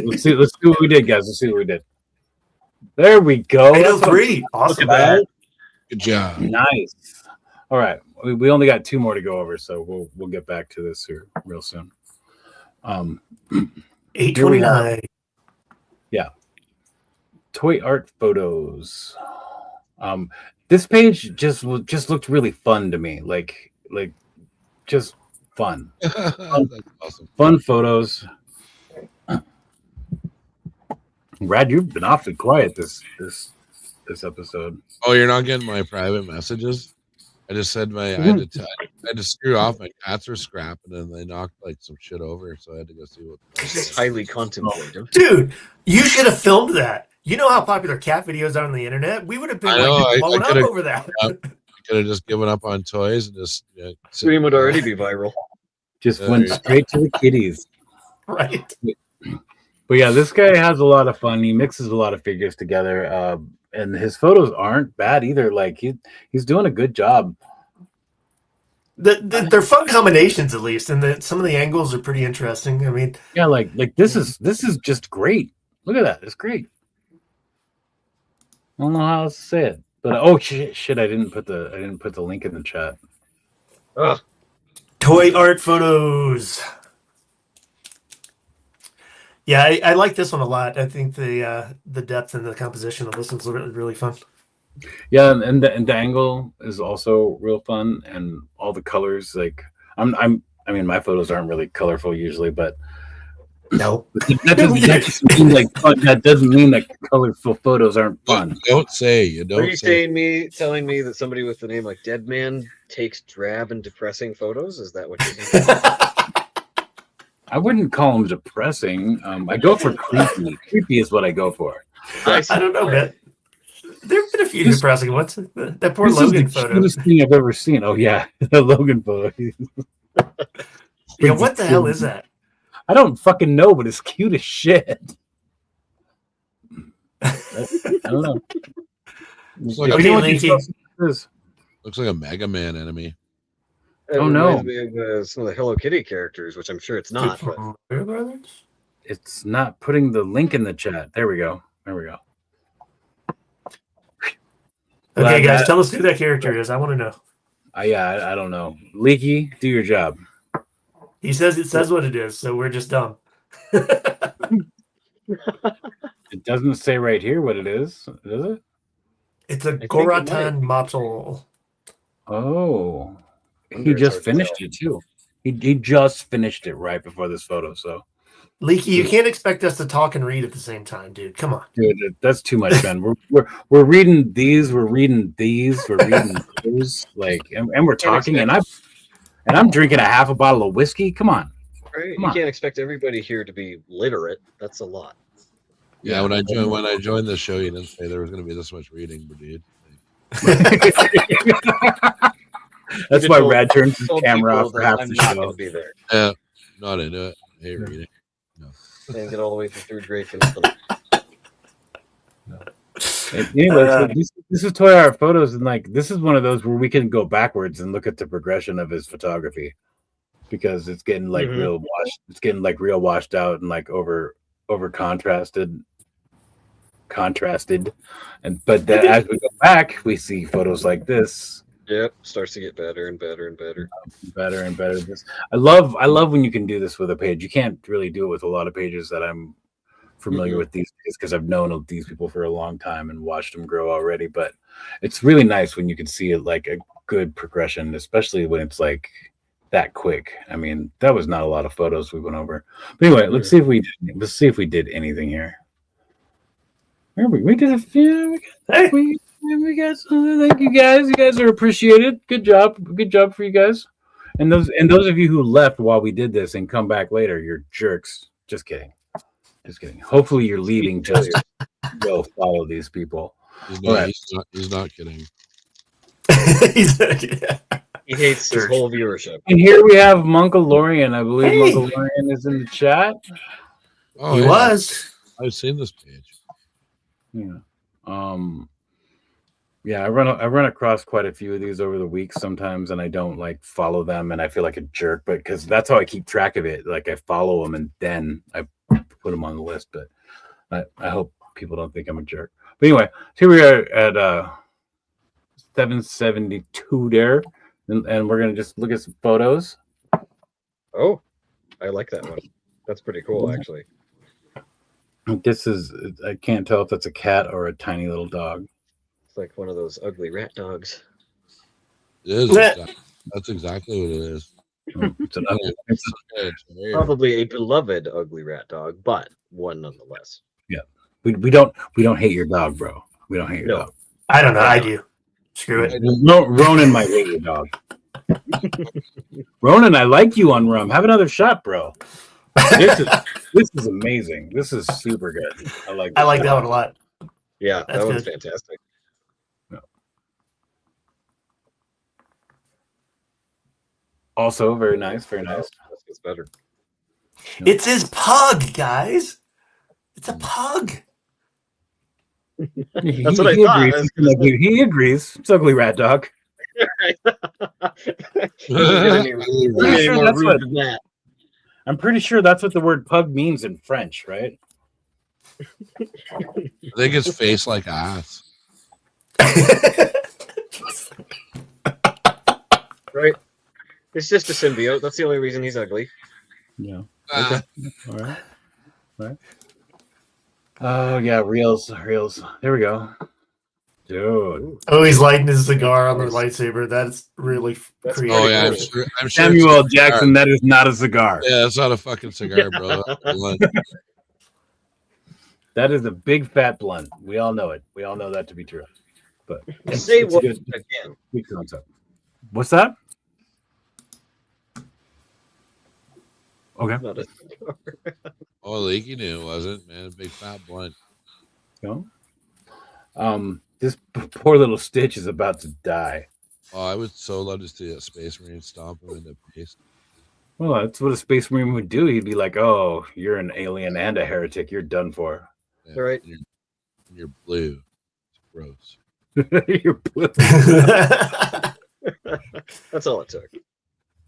Let's see what we did, guys. Let's see what we did. There we go. 803. Awesome. Look at that. Good job. Nice. All right. We only got 2 more to go over, so we'll get back to this here real soon. 829. Yeah. Toy art photos. This page just looked really fun to me. Like just fun. That's awesome. Fun photos. Brad, you've been awfully quiet this episode. Oh, you're not getting my private messages? I just said I had to screw off. My cats were scrapping and they knocked like some shit over, so I had to go see what. This is highly contemplative. Dude, you should have filmed that. You know how popular cat videos are on the internet? We would have been blowing up over that. I could have just given up on toys and just Stream would already be viral. Just went straight to the kitties. Right. But yeah, this guy has a lot of fun. He mixes a lot of figures together, and his photos aren't bad either. Like he's doing a good job. They're fun combinations, at least, and some of the angles are pretty interesting. I mean, yeah, like this is just great. Look at that, it's great. I don't know how else to say it, but oh shit! I didn't put the link in the chat. Ugh. toy art photos. Yeah, I like this one a lot. I think the depth and the composition of this one's really, really fun. Yeah, and the angle is also real fun, and all the colors. Like I mean, my photos aren't really colorful usually, but no, that doesn't mean that colorful photos aren't fun. You don't Are you say. telling me that somebody with the name like Dead Man takes drab and depressing photos? Is that what you're saying? I wouldn't call them depressing. I go for creepy. Creepy is what I go for. I don't know, man. There have been a few depressing ones. That poor This Logan is the photo. cutest thing I've ever seen. Oh yeah, the Logan photo. Yeah, what the hell is that? I don't fucking know, but it's cute as shit. I don't know. Looks like, Okay, Linky. looks like a Mega Man enemy. Oh, no. Reminds me of, some of the Hello Kitty characters, which I'm sure it's not. But Mario Brothers? It's not putting the link in the chat. There we go. Okay, Glad guys, that- tell us who that character is. I want to know. I don't know. Leaky, do your job. He says it says what it is, so we're just dumb. It doesn't say right here what it is, does it? It's a think it Goratan Matol. Oh, he Wonder it's just hard to finished tell. it too. He just finished it right before this photo. So, Leaky, you can't expect us to talk and read at the same time, dude. Come on. dude, that's too much, man. We're reading these, we're reading these, we're reading those, like, and we're talking, and I'm drinking a half a bottle of whiskey. Come on. right? Come You on. can't expect everybody here to be literate. That's a lot. Yeah, when I joined the show, you didn't say there was going to be this much reading, but dude. That's why Rad turns his Told camera people off for that half I'm the not show. going to be there. Yeah, not into it. I hate reading. Can't get all the way through third grade for nothing. Anyway, so this is Toy Art Photos, and like this is one of those where we can go backwards and look at the progression of his photography because it's getting like Mhm. real washed. It's getting like real washed out and like over contrasted, and but then as we go back, we see photos like this, Yep, starts to get better and better and better. better and better. I love when you can do this with a page. You can't really do it with a lot of pages that I'm familiar with these days because I've known these people for a long time and watched them grow already. But it's really nice when you can see it like a good progression, especially when it's like that quick. I mean, that was not a lot of photos we went over. But anyway, let's see if we did anything here. We did a few. We got something. Thank you guys. You guys are appreciated. Good job for you guys. And those of you who left while we did this and come back later, you're jerks. Just kidding. Hopefully you're leaving just to go follow these people. He's not kidding. He hates his whole viewership. And here we have Monkalorian. I believe Monkalorian is in the chat. Oh, he was. I've seen this page. Yeah. Yeah, I run across quite a few of these over the week sometimes, and I don't like follow them, and I feel like a jerk, but because that's how I keep track of it. Like I follow them, and then I put them on the list. But I hope people don't think I'm a jerk. But anyway, here we are at 772 there, and we're gonna just look at some photos. Oh, I like that one. That's pretty cool, actually. This is, I can't tell if that's a cat or a tiny little dog. It's like one of those ugly rat dogs. It is. That's exactly what it is. It's Probably a beloved ugly rat dog, but one nonetheless. Yeah, we don't hate your dog, bro. We don't hate your dog. I don't know. I do. Screw it. No, Ronan might hate your dog. Ronan, I like you on rum. Have another shot, bro. This is amazing. This is super good. I like that one a lot. Yeah, That's that one's good. fantastic. Also, very nice, very nice. This gets better. It's his pug, guys. It's a pug. That's what I thought. He agrees. It's ugly rat dog. I'm pretty sure that's what the word pug means in French, right? I think it's face like ass. Right. It's just a symbiote. That's the only reason he's ugly. Yeah. Okay. All right. Oh yeah, reels. There we go. Dude. Oh, he's lighting his cigar on the lightsaber. That's really creative. Oh yeah, I'm sure Samuel Jackson, that is not a cigar. Yeah, it's not a fucking cigar, bro. That is a big fat blunt. We all know it. We all know that to be true. But Say it's what good. again? Good concept. What's that? Okay. Not a cigar. Oh, Leaky knew it wasn't, man. A big fat blunt. No. This poor little Stitch is about to die. Oh, I would so love to see a Space Marine stomp him into paste. Well, that's what a Space Marine would do. He'd be like, "Oh, you're an alien and a heretic. You're done for." Yeah, All right. You're blue. It's gross. You're blue. That's all it took.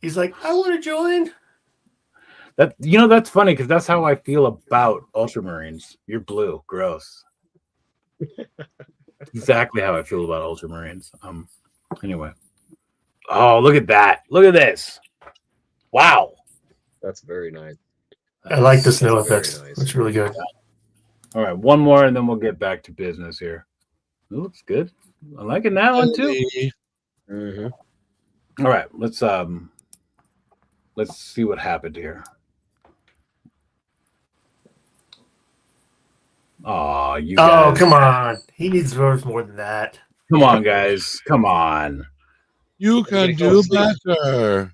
He's like, I want to join. That's funny because that's how I feel about Ultramarines. You're blue. Gross. Exactly how I feel about Ultramarines. Anyway. Oh, look at that. Look at this. Wow. That's very nice. I like the snow That's very effects. nice. It's really good. All right, one more and then we'll get back to business here. It looks good. I like it that one too. Mm-hmm. All right, let's see what happened here. Oh, you guys. Oh, come on. He needs votes more than that. Come on, guys. Come on. You can do better.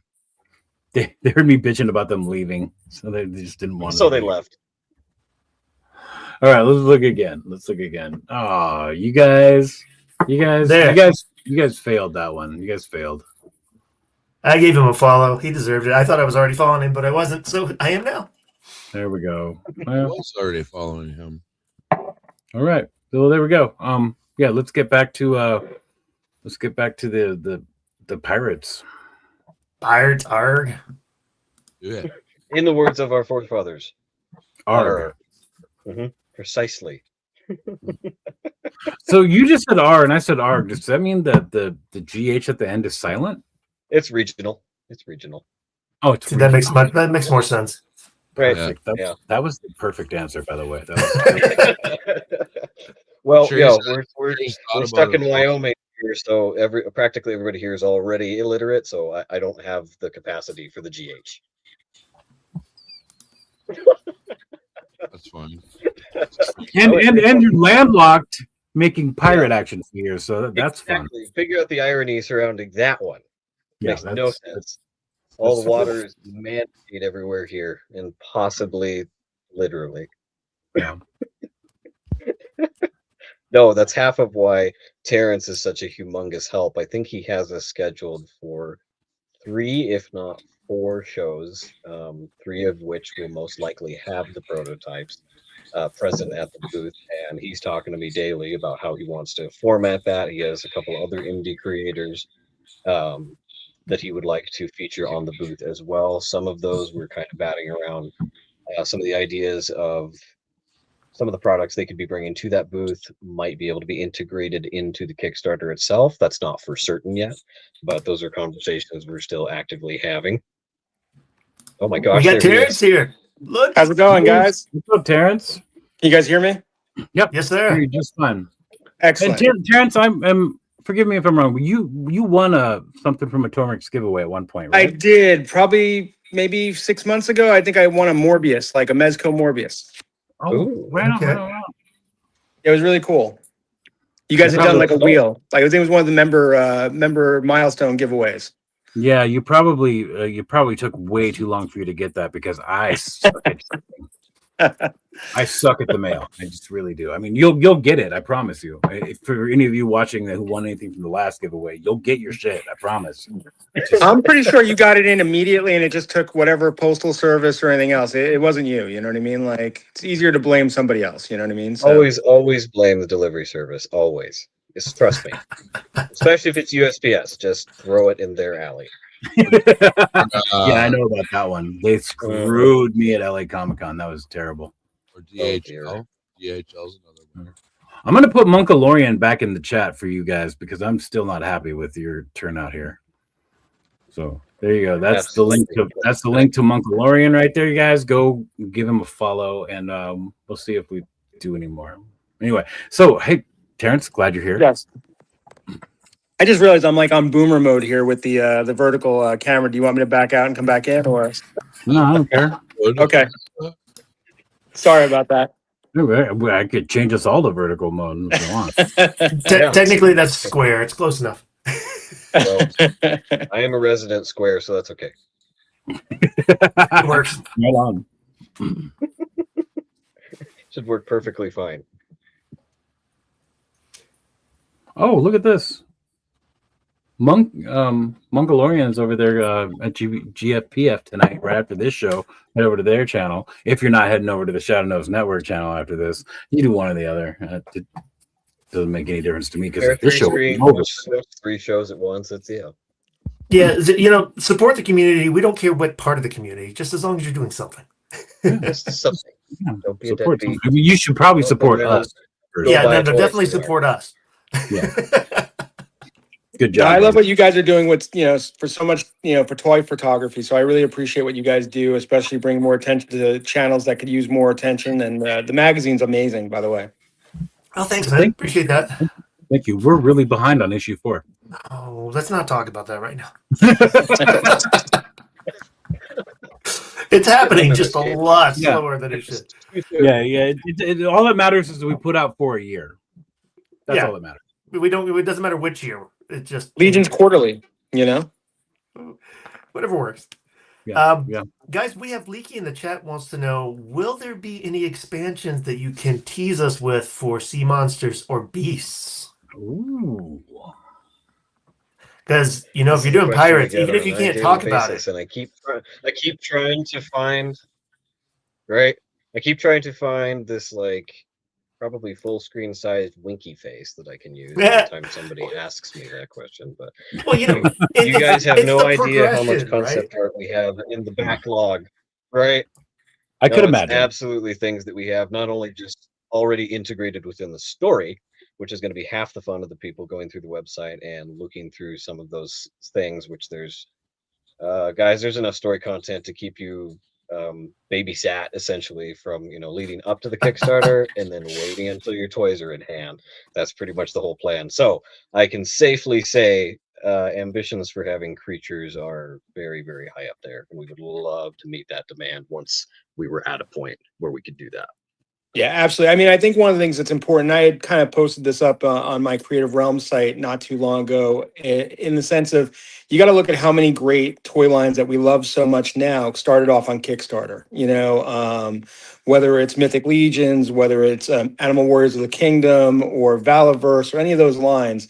They heard me bitching about them leaving, so they just didn't want to. So they left. All right, let's look again. Oh, you guys failed that one. You guys failed. I gave him a follow. He deserved it. I thought I was already following him, but I wasn't, so I am now. There we go. I was already following him. All right. Well, there we go. Yeah, let's get back to the pirates. Pirates, arg. Do it. In the words of our forefathers. Arg. Precisely. So you just said R and I said R. Does that mean that the GH at the end is silent? It's regional. It's regional. Oh, it's See, that makes more sense. Right. perfect. Yeah. That was the perfect answer, by the way. That was Well, Sure, yeah, he's- we're he's thought stuck about in it all. Wyoming here, so practically everybody here is already illiterate, so I don't have the capacity for the GH. That's fine. and you're landlocked making pirate action here, so that's fun. Exactly. Figure out the irony surrounding that one. Yeah, Makes no sense. All the water is man-made everywhere here, and possibly literally. Yeah. No, that's half of why Terrence is such a humongous help. I think he has us scheduled for 3, if not 4 shows, 3 of which will most likely have the prototypes present at the booth. And he's talking to me daily about how he wants to format that. He has a couple other indie creators that he would like to feature on the booth as well. Some of those we're kind of batting around. Some of the ideas of some of the products they could be bringing to that booth might be able to be integrated into the Kickstarter itself. That's not for certain yet, but those are conversations we're still actively having. Oh my gosh, We got there he Terrence is. here. Look. How's it going, guys? What's up, Terrence? Can you guys hear me? Yep. Yes, You're sir. just fine. Excellent. And Terrence, I'm forgive me if I'm wrong. You won something from a Tormix giveaway at one point, I right? did probably maybe 6 months ago. I think I won a Morbius, like a Mezco Morbius. Oh, Ooh, right on, okay. right on, right on. It was really cool. You guys had done like a wheel. Like I think it was one of the member milestone giveaways. Yeah, you probably took way too long for you to get that because I suck I suck at the mail. I just really do. I mean, you'll get it. I promise you. For any of you watching who won anything from the last giveaway, you'll get your shit. I promise. I'm pretty sure you got it in immediately, and it just took whatever postal service or anything else. It wasn't you. You know what I mean? Like it's easier to blame somebody else. You know what I mean? So, always blame the delivery service. Always. Just trust me. Especially if it's USPS, just throw it in their alley. Yeah, I know about that one. They screwed me at LA Comic Con. That was terrible. Or Oh, DHL. DHL's another winner. I'm gonna put Monkalorian back in the chat for you guys because I'm still not happy with your turnout here. So there you go. That's the link to Monkalorian right there, you guys. Go give him a follow, and we'll see if we do any more. Anyway, so hey, Terrence, glad you're here. yes. I just realized I'm like on boomer mode here with the vertical camera. Do you want me to back out and come back in, or? No, I don't care. Okay. Sorry about that. I could change us all to vertical mode if you want. Technically, that's square. It's close enough. Well, I am a resident square, so that's okay. It works. Right on. Should work perfectly fine. Oh, look at this. Monkalorian's over there at GFPF tonight, right after this show. Head over to their channel. If you're not heading over to the Shadow Nose Network channel after this, you do one or the other. It doesn't make any difference to me because this show is over. 3 shows at once. It's Yeah, support the community. We don't care what part of the community, just as long as you're doing something. just something. Yeah, Don't be a support deadbeat. I mean, you should probably support us. first. Yeah, buy no, a toy definitely somewhere. support us. Yeah. Good Yeah, job. I love man. what you guys are doing with, for so much, for toy photography. So I really appreciate what you guys do, especially bring more attention to channels that could use more attention. And the magazine's amazing, by the way. Oh, thanks, man. Appreciate that. Thank you. We're really behind on issue 4. Oh, let's not talk about that right now. It's happening just a lot slower than it should. Yeah. All that matters is that we put out 4 a year. That's Yeah. all that matters. We don't. It doesn't matter which year. It just Legion's quarterly, whatever works. Yeah. Guys, we have Leaky in the chat wants to know: will there be any expansions that you can tease us with for sea monsters or beasts? Ooh. Because if you're doing pirates, even if you can't talk about it, and I keep trying to find, right? I keep trying to find this probably full screen sized winky face that I can use anytime somebody asks me that question. But well, you guys have it's no the idea how much progression, concept art we have in the backlog, right? I could No, it's imagine. absolutely things that we have not only just already integrated within the story, which is going to be half the fun of the people going through the website and looking through some of those things, which there's guys, there's enough story content to keep you babysat essentially from leading up to the Kickstarter and then waiting until your toys are in hand. That's pretty much the whole plan. So I can safely say ambitions for having creatures are very, very high up there, and we would love to meet that demand once we were at a point where we could do that. Yeah, absolutely. I mean, I think one of the things that's important, I had kind of posted this up on my Creative Realm site not too long ago, in the sense of you got to look at how many great toy lines that we love so much now started off on Kickstarter. Whether it's Mythic Legions, whether it's Animal Warriors of the Kingdom or Valaverse or any of those lines,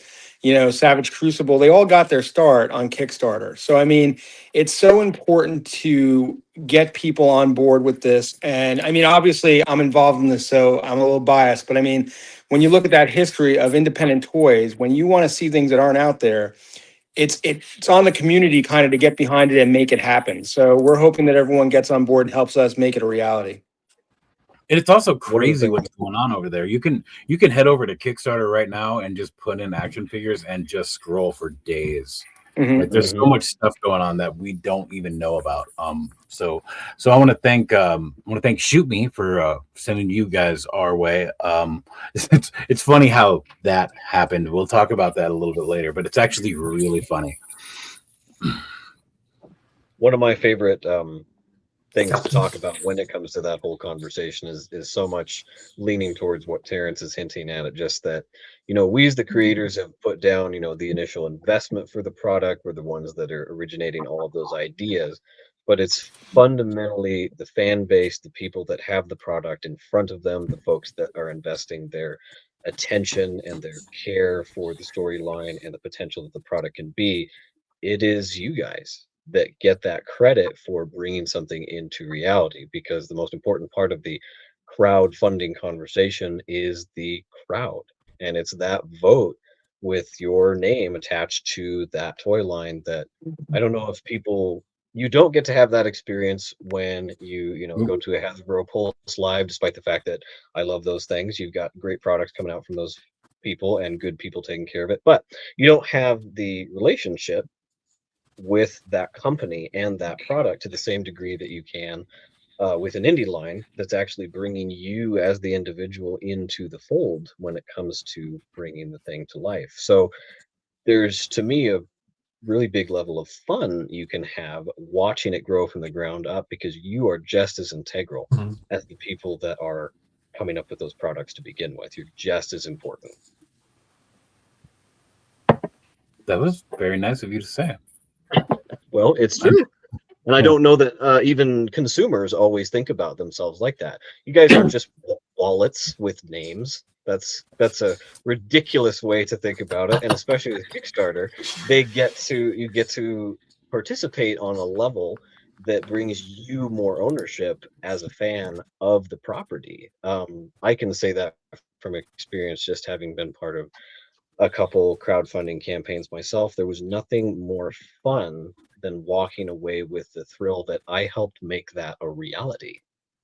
Savage Crucible, they all got their start on Kickstarter. So, I mean, it's so important to get people on board with this. And I mean, obviously I'm involved in this, so I'm a little biased, but I mean, when you look at that history of independent toys, when you want to see things that aren't out there, it's on the community kind of to get behind it and make it happen. So we're hoping that everyone gets on board and helps us make it a reality. And it's also One of the crazy things- what's going on over there. You can head over to Kickstarter right now and just put in action figures and just scroll for days. Mhm. Like there's so much stuff going on that we don't even know about. So I want to thank Shoot Me for sending you guys our way. It's funny how that happened. We'll talk about that a little bit later, but it's actually really funny. One of my favorite things to talk about when it comes to that whole conversation is so much leaning towards what Terrence is hinting at. Just that, we as the creators have put down, the initial investment for the product. We're the ones that are originating all of those ideas, but it's fundamentally the fan base, the people that have the product in front of them, the folks that are investing their attention and their care for the storyline and the potential that the product can be. It is you guys that get that credit for bringing something into reality, because the most important part of the crowdfunding conversation is the crowd, and it's that vote with your name attached to that toy line that I don't know if people, you don't get to have that experience when you go to a Hasbro Pulse Live, despite the fact that I love those things. You've got great products coming out from those people and good people taking care of it, but you don't have the relationship with that company and that product to the same degree that you can with an indie line that's actually bringing you as the individual into the fold when it comes to bringing the thing to life. So there's, to me, a really big level of fun you can have watching it grow from the ground up, because you are just as integral as the people that are coming up with those products to begin with. You're just as important. That was very nice of you to say. Well, it's true. And I don't know that even consumers always think about themselves like that. You guys aren't just wallets with names. That's a ridiculous way to think about it. And especially with Kickstarter, you get to participate on a level that brings you more ownership as a fan of the property. I can say that from experience, just having been part of a couple crowdfunding campaigns myself. There was nothing more fun than walking away with the thrill that I helped make that a reality.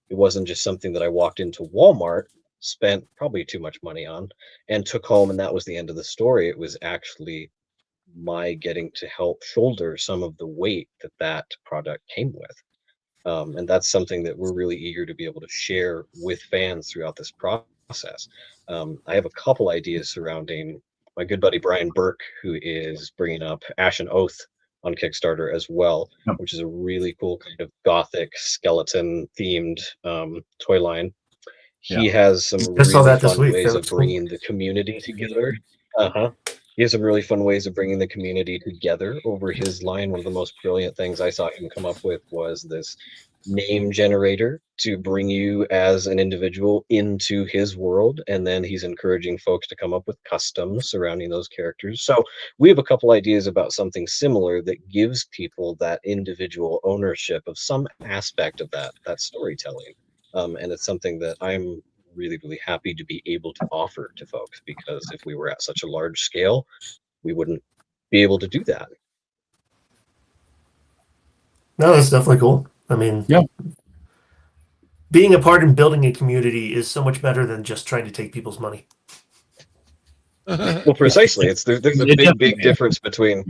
It wasn't just something that I walked into Walmart, spent probably too much money on, and took home, and that was the end of the story. It was actually my getting to help shoulder some of the weight that product came with. And that's something that we're really eager to be able to share with fans throughout this process. I have a couple ideas surrounding my good buddy Brian Burke, who is bringing up Ashen Oath on Kickstarter as well, which is a really cool kind of gothic skeleton themed toy line. He has some I saw really that this fun week. ways That of was cool. bringing the community together. He has some really fun ways of bringing the community together over his line. One of the most brilliant things I saw him come up with was this name generator to bring you as an individual into his world, and then he's encouraging folks to come up with customs surrounding those characters. So we have a couple ideas about something similar that gives people that individual ownership of some aspect of that storytelling, and it's something that I'm really, really happy to be able to offer to folks, because if we were at such a large scale, we wouldn't be able to do that. No, that's definitely cool. I mean, Yeah. being a part in building a community is so much better than just trying to take people's money. Well, precisely. There's a It big definitely is. difference between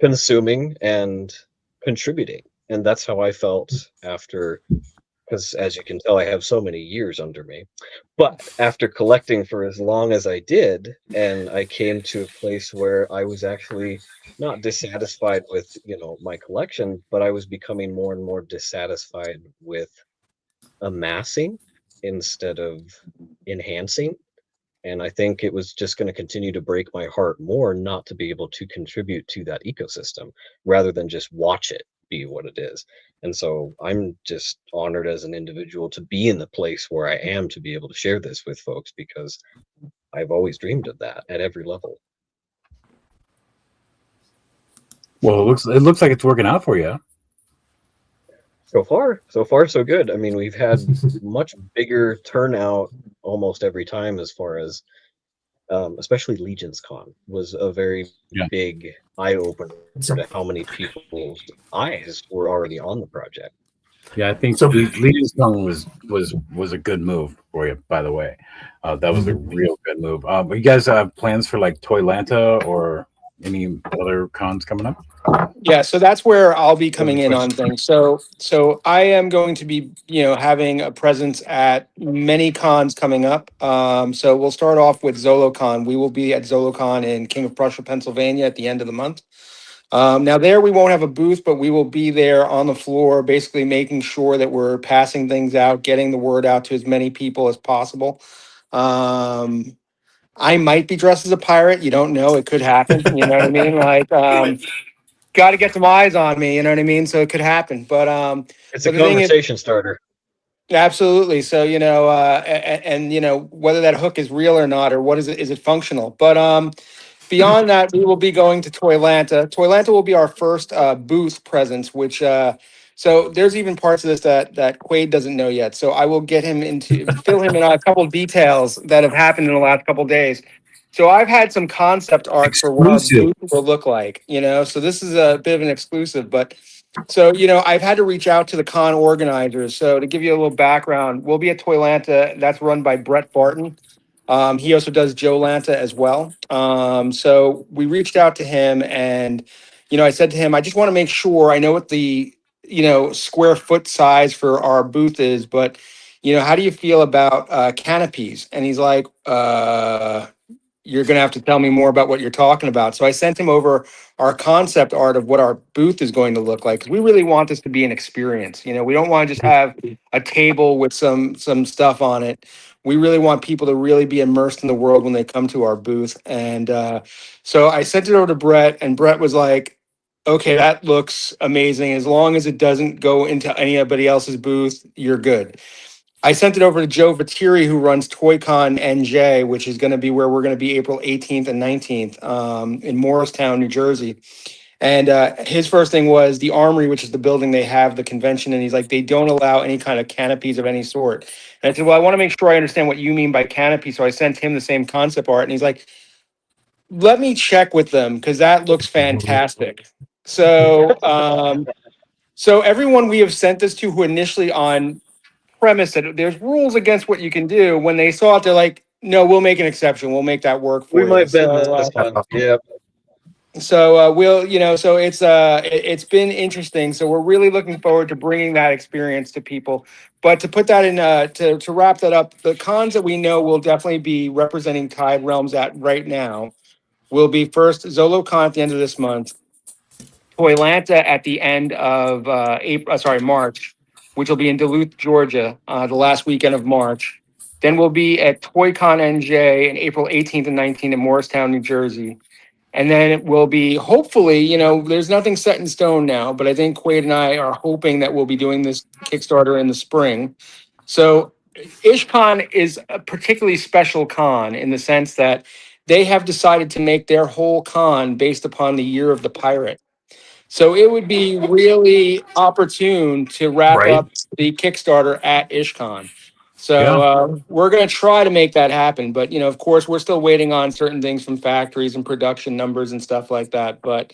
consuming and contributing, and that's how I felt after. Because as you can tell, I have so many years under me. But after collecting for as long as I did, and I came to a place where I was actually not dissatisfied with, my collection, but I was becoming more and more dissatisfied with amassing instead of enhancing. And I think it was just going to continue to break my heart more not to be able to contribute to that ecosystem rather than just watch it be what it is. And so I'm just honored as an individual to be in the place where I am to be able to share this with folks because I've always dreamed of that at every level. Well, it looks like it's working out for you. So far, so good. I mean, we've had much bigger turnout almost every time as far as especially Legion's Con was a very big eye opener to how many people's eyes were already on the project. Yeah, I think Legion's Con was a good move for you, by the way. That was a real good move. But you guys have plans for like Toylanta or any other cons coming up? Yeah, so that's where I'll be coming in on things. So I am going to be, having a presence at many cons coming up. So we'll start off with ZoloCon. We will be at ZoloCon in King of Prussia, Pennsylvania at the end of the month. Now there we won't have a booth, but we will be there on the floor, basically making sure that we're passing things out, getting the word out to as many people as possible. I might be dressed as a pirate. You don't know. It could happen. You know what I mean? Like, got to get some eyes on me. You know what I mean? So it could happen. But it's a conversation starter. Absolutely. So, and whether that hook is real or not, or what is it Mm-hmm. functional? But beyond that, we will be going to Toylanta. Toylanta will be our first booth presence, which so there's even parts of this that Quaid doesn't know yet. So I will get him fill him in on a couple details that have happened in the last couple of days. So I've had some concept art for what our booth will look like, so this is a bit of an exclusive, but so, I've had to reach out to the con organizers. So to give you a little background, we'll be at Toylanta. That's run by Brett Barton. He also does Joe Lanta as well. So we reached out to him and, I said to him, I just want to make sure I know what the, square foot size for our booth is, but, how do you feel about canopies? And he's like, you're going to have to tell me more about what you're talking about. So I sent him over our concept art of what our booth is going to look like. 'Cause we really want this to be an experience. We don't want to just have a table with some stuff on it. We really want people to really be immersed in the world when they come to our booth. And so I sent it over to Brett, and Brett was like, okay, that looks amazing. As long as it doesn't go into anybody else's booth, you're good. I sent it over to Joe Viteri, who runs ToyCon NJ, which is going to be where we're going to be April 18th and 19th in Morristown, New Jersey. And his first thing was the Armory, which is the building they have the convention. And he's like, they don't allow any kind of canopies of any sort. And I said, well, I want to make sure I understand what you mean by canopy. So I sent him the same concept art. And he's like, let me check with them because that looks fantastic. So, so everyone we have sent this to who initially on premise that there's rules against what you can do, when they saw it, they're like, no, we'll make an exception. We'll make that work for you. We might bend this one. Yeah. So we'll, so it's been interesting. So we're really looking forward to bringing that experience to people. But to put that in, to wrap that up, the cons that we know will definitely be representing Tide Realms at right now will be first ZoloCon at the end of this month, Toylanta at the end of March, which will be in Duluth, Georgia, the last weekend of March. Then we'll be at ToyCon NJ in April 18th and 19th in Morristown, New Jersey. And then it will be, hopefully, there's nothing set in stone now, but I think Quaid and I are hoping that we'll be doing this Kickstarter in the spring. So IshCon is a particularly special con in the sense that they have decided to make their whole con based upon the year of the pirate. So it would be really opportune to wrap up the Kickstarter at IshCon. So we're going to try to make that happen. But, of course, we're still waiting on certain things from factories and production numbers and stuff like that. But,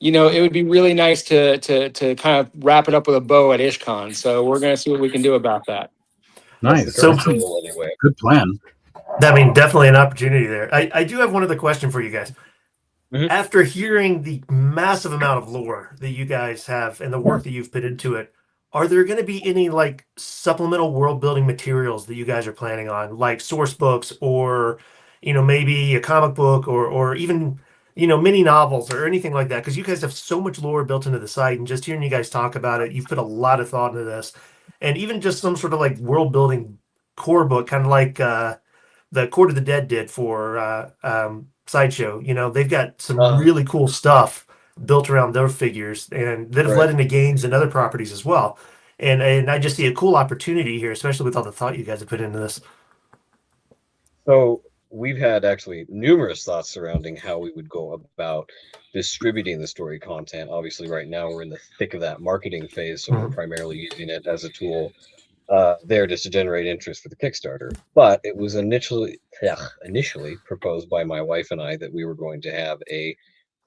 it would be really nice to kind of wrap it up with a bow at IshCon. So we're going to see what we can do about that. Nice. So- That's the current goal anyway. Good plan. I mean, definitely an opportunity there. I do have one other question for you guys. Mhm. After hearing the massive amount of lore that you guys have and the work that you've put into it, are there going to be any like supplemental world building materials that you guys are planning on, like source books or, maybe a comic book or even, mini novels or anything like that? Because you guys have so much lore built into the site, and just hearing you guys talk about it, you've put a lot of thought into this, and even just some sort of like world building core book, kind of like the Court of the Dead did for Sideshow. They've got some really cool stuff built around their figures and that have led into games and other properties as well. And I just see a cool opportunity here, especially with all the thought you guys have put into this. So we've had actually numerous thoughts surrounding how we would go about distributing the story content. Obviously, right now we're in the thick of that marketing phase, so we're primarily using it as a tool there just to generate interest for the Kickstarter. But it was initially proposed by my wife and I that we were going to have a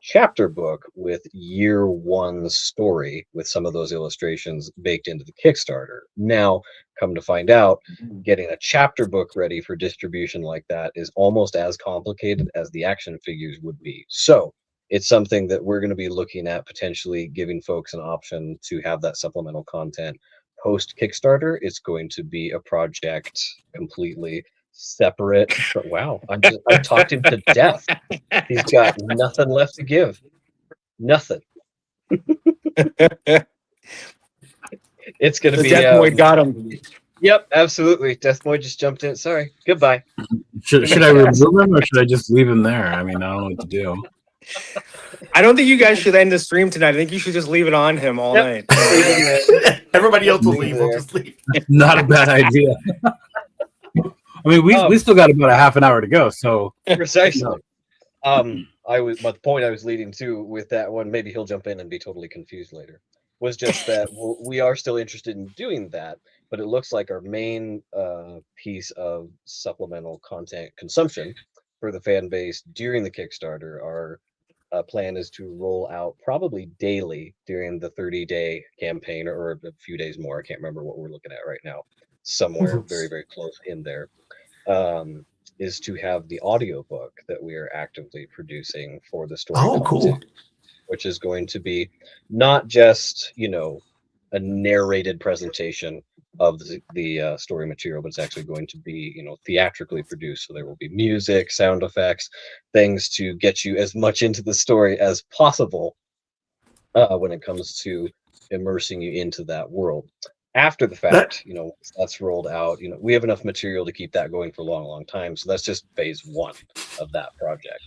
chapter book with year one story with some of those illustrations baked into the Kickstarter. Now, come to find out, getting a chapter book ready for distribution like that is almost as complicated as the action figures would be. So it's something that we're going to be looking at potentially giving folks an option to have that supplemental content post Kickstarter. It's going to be a project completely separate. But wow, I talked him to death. He's got nothing left to give. Nothing. It's going to The be. Death Boy got him. Yep, absolutely. Death Boy just jumped in. Sorry. Goodbye. Should I remove him or should I just leave him there? I mean, I don't know what to do. I don't think you guys should end the stream tonight. I think you should just leave it on him all night. Everybody else will Leave leave. it We'll there. just leave. Not a bad idea. I mean, we still got about a half an hour to go, so Precisely. The point I was leading to with that one, maybe he'll jump in and be totally confused later, was just that we are still interested in doing that, but it looks like our main piece of supplemental content consumption for the fan base during the Kickstarter, our plan is to roll out probably daily during the 30-day campaign, or a few days more. I can't remember what we're looking at right now. Somewhere very, very close in there. Is to have the audiobook that we are actively producing for the story. Oh, cool. Which is going to be not just, a narrated presentation of the story material, but it's actually going to be, theatrically produced. So there will be music, sound effects, things to get you as much into the story as possible when it comes to immersing you into that world. After the fact, once that's rolled out, we have enough material to keep that going for a long, long time. So that's just phase one of that project.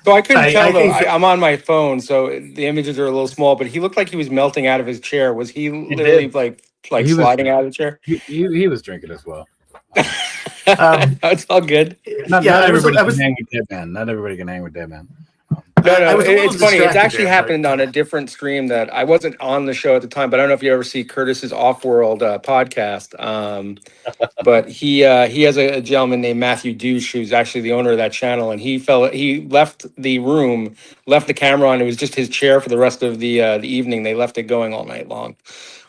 So I couldn't tell though. think- I'm on my phone, so the images are a little small. But he looked like he was melting out of his chair. Was he literally like He was- sliding out of the chair? he was drinking as well. It's all good. Not I everybody was- can hang with Dead Man. Not everybody can hang with Dead Man. No, I was a little it's funny. It's distracted actually there, happened but- on a different stream that I wasn't on the show at the time, but I don't know if you ever see Curtis's Off-World podcast. But he has a gentleman named Matthew Douche, who's actually the owner of that channel, and he left the room, left the camera on. It was just his chair for the rest of the evening. They left it going all night long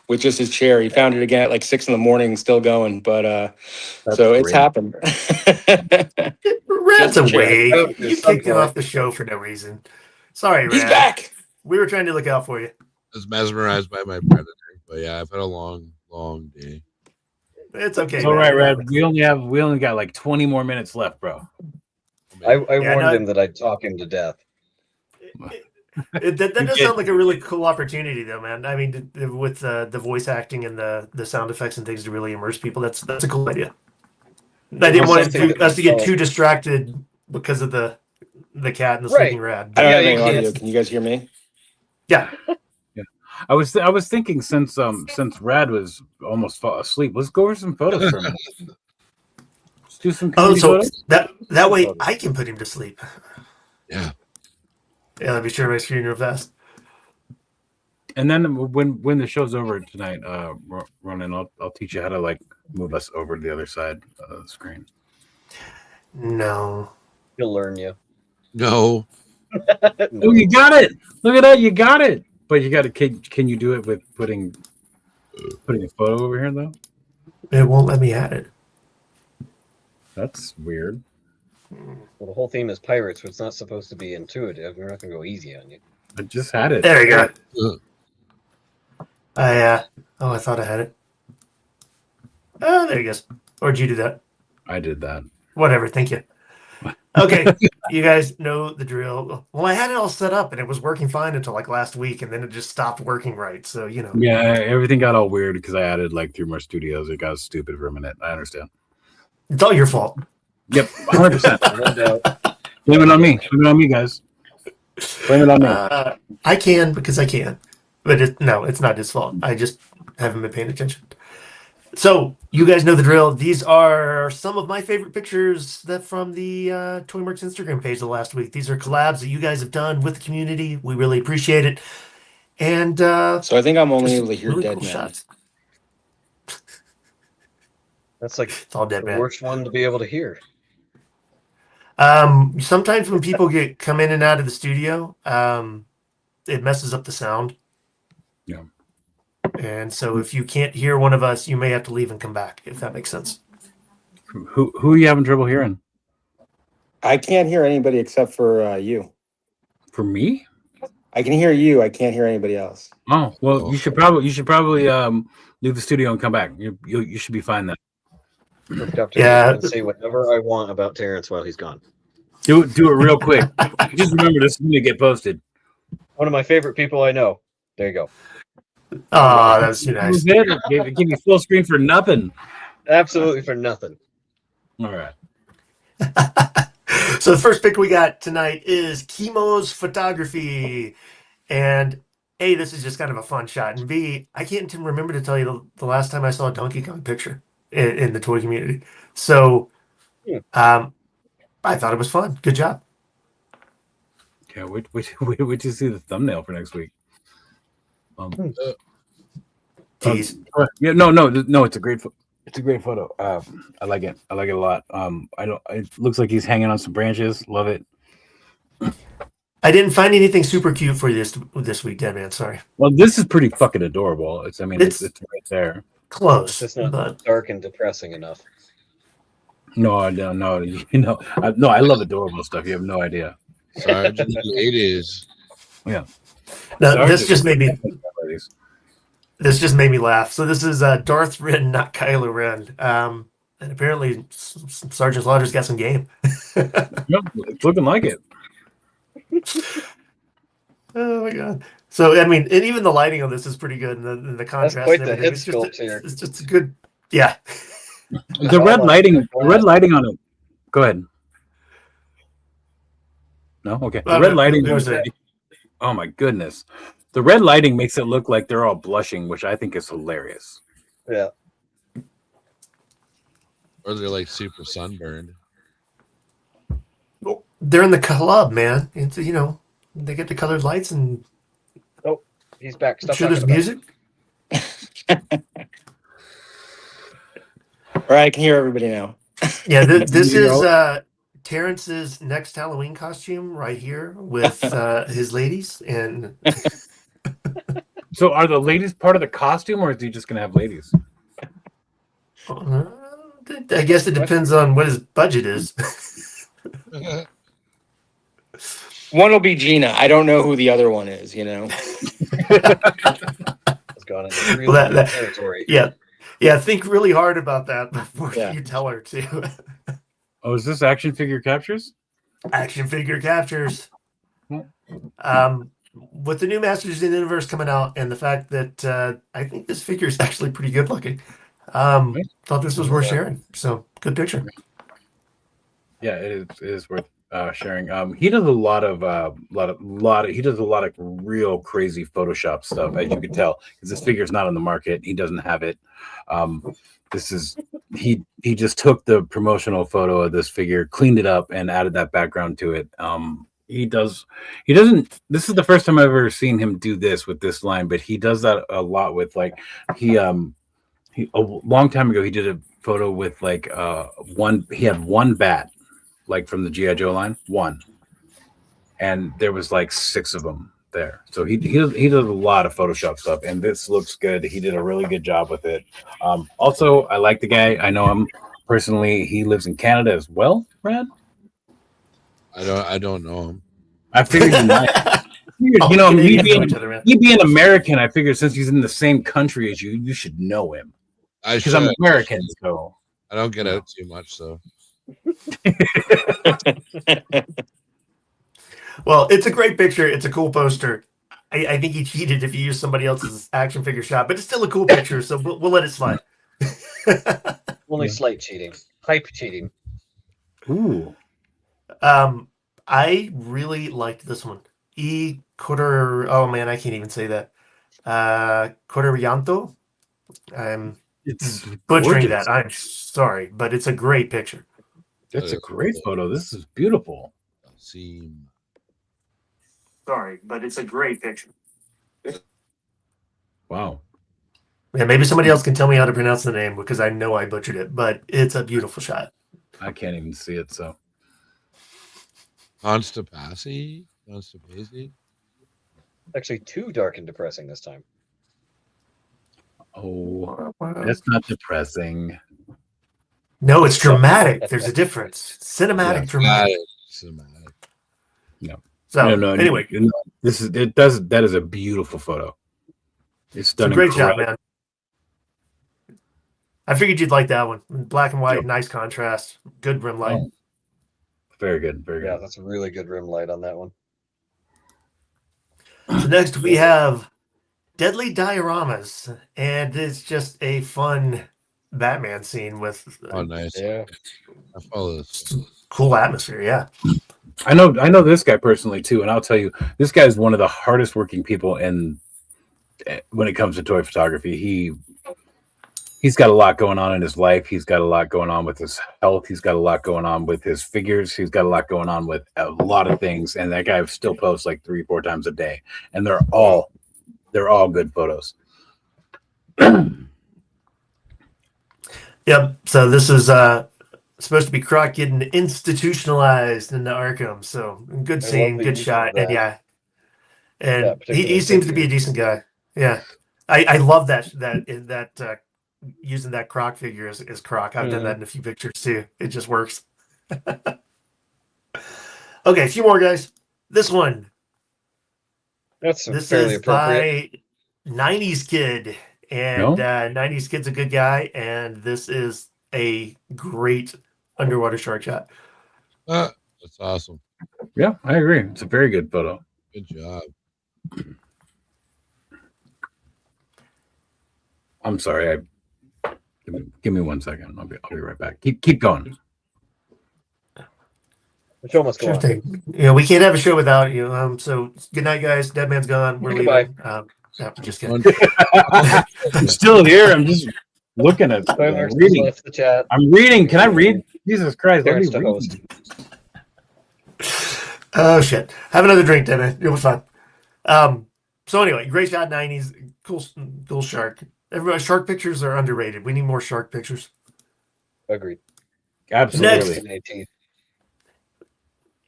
with just his chair. He found it again at like 6 a.m, still going. But so it's great. happened. Rat's Just a away. chair. You kicked him off the show for no reason. Sorry, He's Rat. back. We were trying to look out for you. I was mesmerized by my predator, but yeah, I've had a long, long day. It's okay. It's all man. right, Red. We only got like 20 more minutes left, bro. I Yeah, warned no- him that I'd talk him to death. That does sound like a really cool opportunity, though, man. I mean, with the voice acting and the sound effects and things to really immerse people, that's a cool idea. I didn't want us to get too distracted because of the cat and the sleeping rat. I don't have Yeah, any you audio. can't- Can you guys hear me? Yeah. I was thinking since Rad was almost asleep, let's go over some photos for a minute. Let's do some Oh, community so photos. that way I can put him to sleep. Yeah. Yeah, let me share my screen real fast. And then when the show's over tonight, Ronan, I'll teach you how to like move us over to the other side of the screen. No. He'll learn you. No. Oh, you got it! Look at that, you got it! But you got to can you do it with putting Putting a photo over here though. It won't let me add it. That's weird. Well, the whole theme is pirates, so it's not supposed to be intuitive. We're not going to go easy on you. I just had it. There you go. Uh, I thought I had it. Oh, there you go. Or did you do that? I did that. Whatever. Thank you. Okay, you guys know the drill. Well, I had it all set up and it was working fine until like last week, and then it just stopped working right. So Yeah, everything got all weird because I added like 3 more studios. It got stupid for a minute. I understand. it's all your fault. Yep, 100%. No doubt. Blame it on me. Blame it on me, guys. Blame it on me. I can because I can, but it's not his fault. I just haven't been paying attention. So you guys know the drill. These are some of my favorite pictures that from the Toymarks Instagram page the last week. These are collabs that you guys have done with the community. We really appreciate it. And So I think I'm only just able to hear really Dead cool Man. shots. That's like It's all dead the man. worst one to be able to hear. Sometimes when people come in and out of the studio, it messes up the sound. Yeah. And so if you can't hear one of us, you may have to leave and come back, if that makes sense. Who are you having trouble hearing? I can't hear anybody except for you. For me? I can hear you. I can't hear anybody else. Oh well, you should probably leave the studio and come back. You should be fine then. Hooked up to Yeah. and say whatever I want about Terrence while he's gone. Do it real quick. Just remember this is going to get posted. One of my favorite people I know. There you go. Oh, that's too nice. Give me full screen for nothing. Absolutely for nothing. All right. So the first pick we got tonight is Chemo's Photography. And A, this is just kind of a fun shot. And B, I can't even remember to tell you the last time I saw a Donkey Kong picture in the toy community. So I thought it was fun. Good job. Yeah, wait to see the thumbnail for next week. Tease. Yeah, no. It's a great photo. I like it. I like it a lot. It looks like he's hanging on some branches. Love it. I didn't find anything super cute for you this week, Dead Man. Sorry. Well, this is pretty fucking adorable. It's right there. Close. It's just not But dark and depressing enough. No. I love adorable stuff. You have no idea. Sergeant Ladies. Yeah. no, Sorry, this just made me ladies. This just made me laugh. So this is Darth Ren, not Kylo Ren. And apparently Sergeant Slaughter's got some game. Yep, it's looking like it. Oh my god! So I mean, and even the lighting on this is pretty good, and the contrast. That's quite and the everything. head sculpt here. It's just a good, yeah. The red lighting on it. Go ahead. No, okay. The red lighting. Oh my goodness, the red lighting makes it look like they're all blushing, which I think is hilarious. Yeah. Or they're like super sunburned. They're in the club, man. It's they get the colored lights and Oh, he's back. I'm Stop sure there's talking music. All right, I can hear everybody now. Yeah, this is Terrence's next Halloween costume right here with his ladies. And So, are the ladies part of the costume, or is he just gonna have ladies? I guess it depends on what his budget is. One will be Gina. I don't know who the other one is, It's gone into real Well, that- territory. Yeah, think really hard about that before Yeah. you tell her to. Oh, is this action figure captures? Action figure captures. With the new Masters of the Universe coming out, and the fact that I think this figure is actually pretty good looking, thought this was worth sharing. So good picture. Yeah, it is worth sharing. He does a lot of real crazy Photoshop stuff, as you can tell, because this figure's not on the market. He doesn't have it. He just took the promotional photo of this figure, cleaned it up, and added that background to it. He doesn't. This is the first time I've ever seen him do this with this line, but he does that a lot with he a long time ago he did a photo with he had one bat, like from the G.I. Joe line, one, and there was like 6 of them there. So he does a lot of Photoshop stuff, and this looks good. He did a really good job with it. Also, I like the guy. I know him personally. He lives in Canada as well, Brad. I don't know him. I figured you might. Oh, You know, me Canadians know each other, man. being American, I figured since he's in the same country as you, you should know him. Because I'm American, so I don't get out too much, so. Well, it's a great picture. It's a cool poster. I think he cheated if you use somebody else's action figure shot, but it's still a cool picture, so we'll let it slide. Only slight cheating. Hype cheating. ooh, I really liked this one. Oh man, I can't even say that. Corrianto. I'm it's butchering gorgeous. that. I'm sorry, but it's a great picture. That's a great photo. This is beautiful. Seam. Sorry, but it's a great picture. Wow. Yeah, maybe somebody else can tell me how to pronounce the name because I know I butchered it, but it's a beautiful shot. I can't even see it. So Constipacy? Actually, too dark and depressing this time. oh, that's not depressing. No, it's dramatic. There's a difference. Cinematic, Yeah. dramatic. Cinematic. So Anyway, that is a beautiful photo. It's it's a done great shot, incredible. man. I figured you'd like that one. Black and white, nice contrast, good rim light. Oh, very good, very Yeah, good. that's a really good rim light on that one. So next we have Deadly Dioramas, and it's just a fun Batman scene with Oh, nice. Yeah. I follow this. cool atmosphere. Yeah, I know this guy personally too, and I'll tell you, this guy is one of the hardest working people when it comes to toy photography. He's got a lot going on in his life. He's got a lot going on with his health. He's got a lot going on with his figures. He's got a lot going on with a lot of things. And that guy still posts like 3-4 times a day, and they're all good photos. yep. So this is supposed to be Croc getting institutionalized into Arkham. So good I scene, love the good use shot, of and that. yeah, and That he particular seems to be a figure. decent guy. Yeah, I love that using that Croc figure as Croc. I've done that in a few pictures too. It just works. Okay, a few more guys. This one. That's This fairly is appropriate. by 90s Kid. And 90s Kid's a good guy. And this is a great underwater shark shot. That's awesome. Yeah, I agree. It's a very good photo. Good job. I'm sorry. Give me 1 second. I'll be right back. Keep going. The show must go Sure on. thing. We can't have a show without you. So good night, guys. Dead man's gone. We're Goodbye. leaving. No, just kidding. I'm still here. I'm just looking at Tyler reading. left the chat. I'm reading. Can I read? Jesus Christ. Let me Terrence to read. host. Oh, shit. Have another drink, Dead man. It was fun. So anyway, great shot, 90s. Cool shark. Everybody, shark pictures are underrated. We need more shark pictures. Agreed. Absolutely. Next.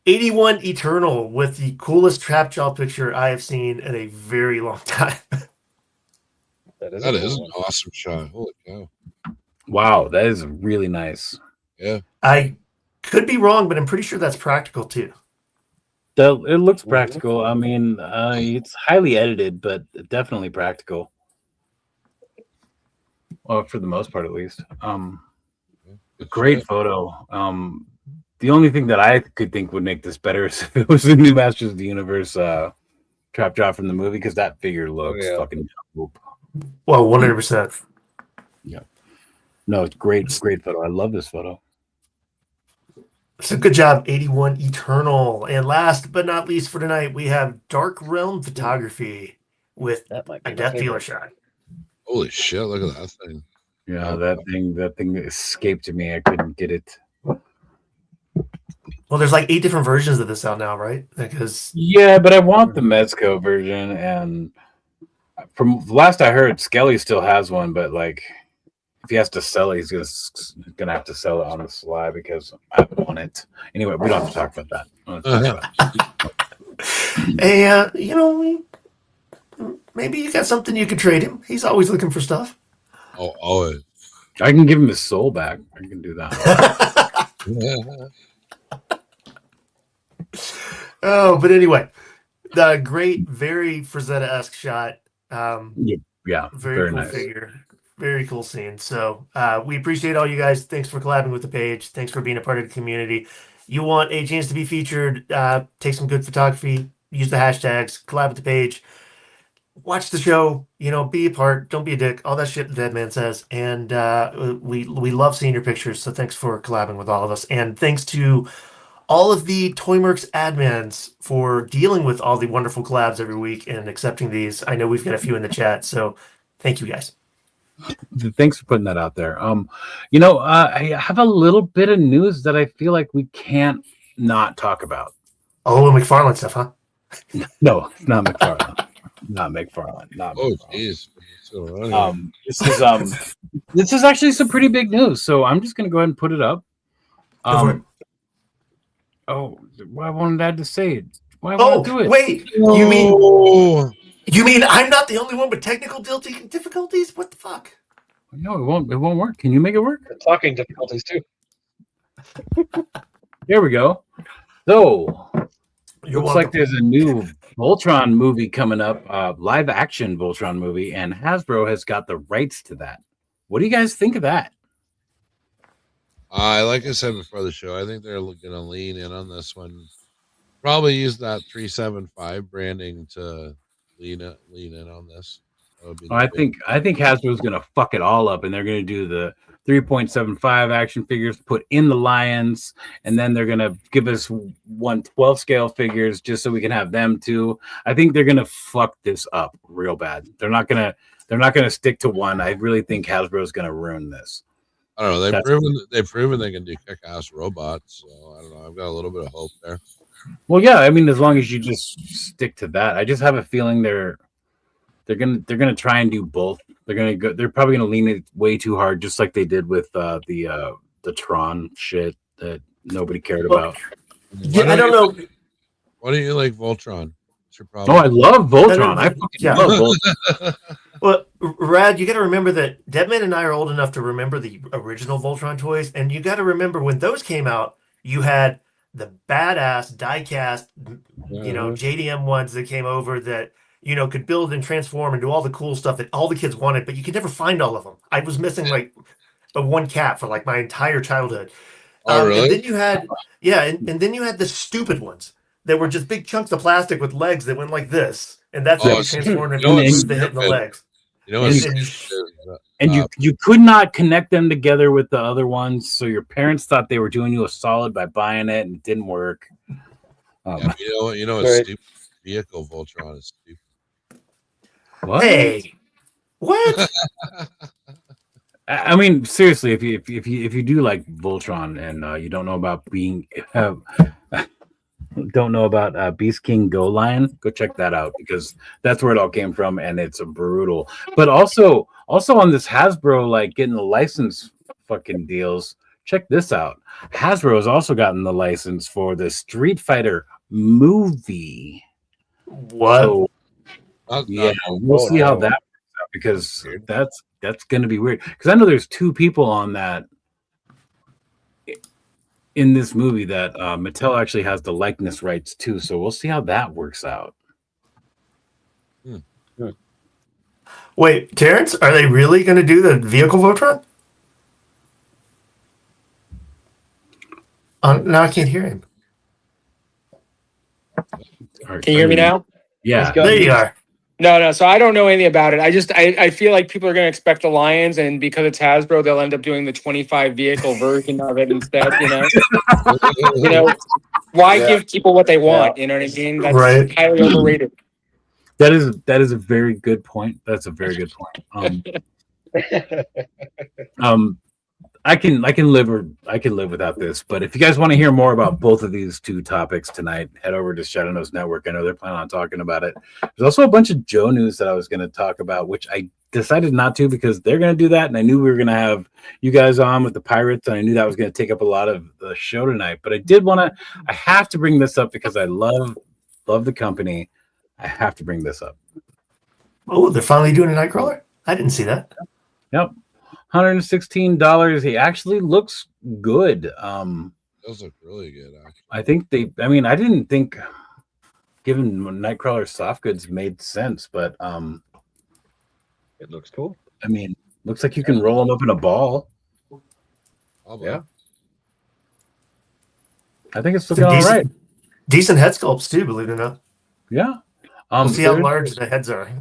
81 Eternal with the coolest trap jaw picture I have seen in a very long time. That is That a cool is an one. awesome shot. Holy cow. Wow, that is really nice. Yeah. I could be wrong, but I'm pretty sure that's practical too. It looks practical. I mean, it's highly edited, but definitely practical. Well, for the most part, at least. Good Great shot. photo. The only thing that I could think would make this better is if it was the new Masters of the Universe trap jaw from the movie, because that figure looks fucking dope. Well, 100%. Yeah. No, it's great photo. I love this photo. So good job, 81 Eternal. And last but not least for tonight, we have Dark Realm Photography with That might be a my Death Dealer favorite. shot. Holy shit. Look at that thing. Yeah, that thing escaped me. I couldn't get it. Well, there's like 8 different versions of this out now, right? Because Yeah, but I want the Mezco version, and from last I heard, Skelly still has one, but like if he has to sell it, he's gonna have to sell it on the sly because I want it. Anyway, we don't have to talk about that. Hey, maybe you got something you could trade him. He's always looking for stuff. Oh, I can give him his soul back. I can do that. Oh, but anyway, the great, very Frazetta-esque shot. Yeah, Very cool nice. figure. Very cool scene. So we appreciate all you guys. Thanks for collabing with the page. Thanks for being a part of the community. You want a chance to be featured, take some good photography, use the hashtags, collab with the page, watch the show, be a part, don't be a dick, all that shit the dead man says. And we love seeing your pictures. So thanks for collabing with all of us. And thanks to all of the Toymerks admins for dealing with all the wonderful collabs every week and accepting these. I know we've got a few in the chat, so thank you guys. Thanks for putting that out there. I have a little bit of news that I feel like we can't not talk about. Oh, McFarlane stuff, huh? No, it's not McFarlane. Not McFarlane. oh, jeez. This is actually some pretty big news. So I'm just gonna go ahead and put it up. Go for it. Oh, I wanted Dad to say it. Why Oh, do it? wait. Oh. You mean I'm not the only one with technical difficulties? What the fuck? No, it won't. It won't work. Can you make it work? Talking difficulties too. There we go. So You're looks welcome. like there's a new Voltron movie coming up, live action Voltron movie, and Hasbro has got the rights to that. What do you guys think of that? Like I said before the show, I think they're going to lean in on this one. Probably use that 375 branding to lean in on this. I think Hasbro's going to fuck it all up, and they're going to do the 3.75 action figures, put in the Lions, and then they're going to give us 112 scale figures just so we can have them too. I think they're going to fuck this up real bad. They're not going to stick to one. I really think Hasbro's going to ruin this. I don't know. They've proven they can do kick-ass robots. So I don't know. I've got a little bit of hope there. Well, yeah. I mean, as long as you just stick to that, I just have a feeling they're gonna try and do both. They're probably gonna lean it way too hard, just like they did with the Tron shit that nobody cared about. Yeah, I don't know. Why don't you like Voltron? What's your problem? Oh, I love Voltron. I fucking love Voltron. Well, Rad, you got to remember that Deadman and I are old enough to remember the original Voltron toys, and you got to remember when those came out, you had the badass die-cast, JDM ones that came over that could build and transform and do all the cool stuff that all the kids wanted, but you could never find all of them. I was missing like a one cat for like my entire childhood. Oh, really? And then you had, and then you had the stupid ones that were just big chunks of plastic with legs that went like this, and that's how you transformed and moved the hit and the legs. And you could not connect them together with the other ones, so your parents thought they were doing you a solid by buying it, and it didn't work. A stupid vehicle Voltron is stupid. What? Hey, what? I mean, seriously, if you do like Voltron and you don't know about Beast King Go Lion, go check that out because that's where it all came from, and it's brutal. But also on this Hasbro like getting the license fucking deals. Check this out. Hasbro has also gotten the license for the Street Fighter movie. What? So, we'll see how that works out because that's going to be weird. Because I know there's two people on that in this movie that Mattel actually has the likeness rights to. So we'll see how that works out. Wait, Terrence, are they really going to do the vehicle Voltron? Now I can't hear him. Can you hear me now? Yeah. There you are. No. So I don't know anything about it. I feel like people are going to expect the Lions, and because it's Hasbro, they'll end up doing the 25 vehicle version of it instead. Why give people what they want? You know what I mean? That's highly overrated. That is a very good point. That's a very good point. I can live without this, but if you guys want to hear more about both of these two topics tonight, head over to Shadow Nose Network. I know they're planning on talking about it. There's also a bunch of Joe news that I was going to talk about, which I decided not to because they're going to do that, and I knew we were going to have you guys on with the Pirates, and I knew that was going to take up a lot of the show tonight. But I have to bring this up because I love love the company. I have to bring this up. Oh, they're finally doing a Nightcrawler? I didn't see that. Yep. $116. He actually looks good. Those look really good, actually. I think I didn't think giving Nightcrawler soft goods made sense, but It looks cool. I mean, looks like you can roll them up in a ball. Yeah. I think it's looking all right. Decent head sculpts too, believe it or not. Yeah. We'll see how large the heads are.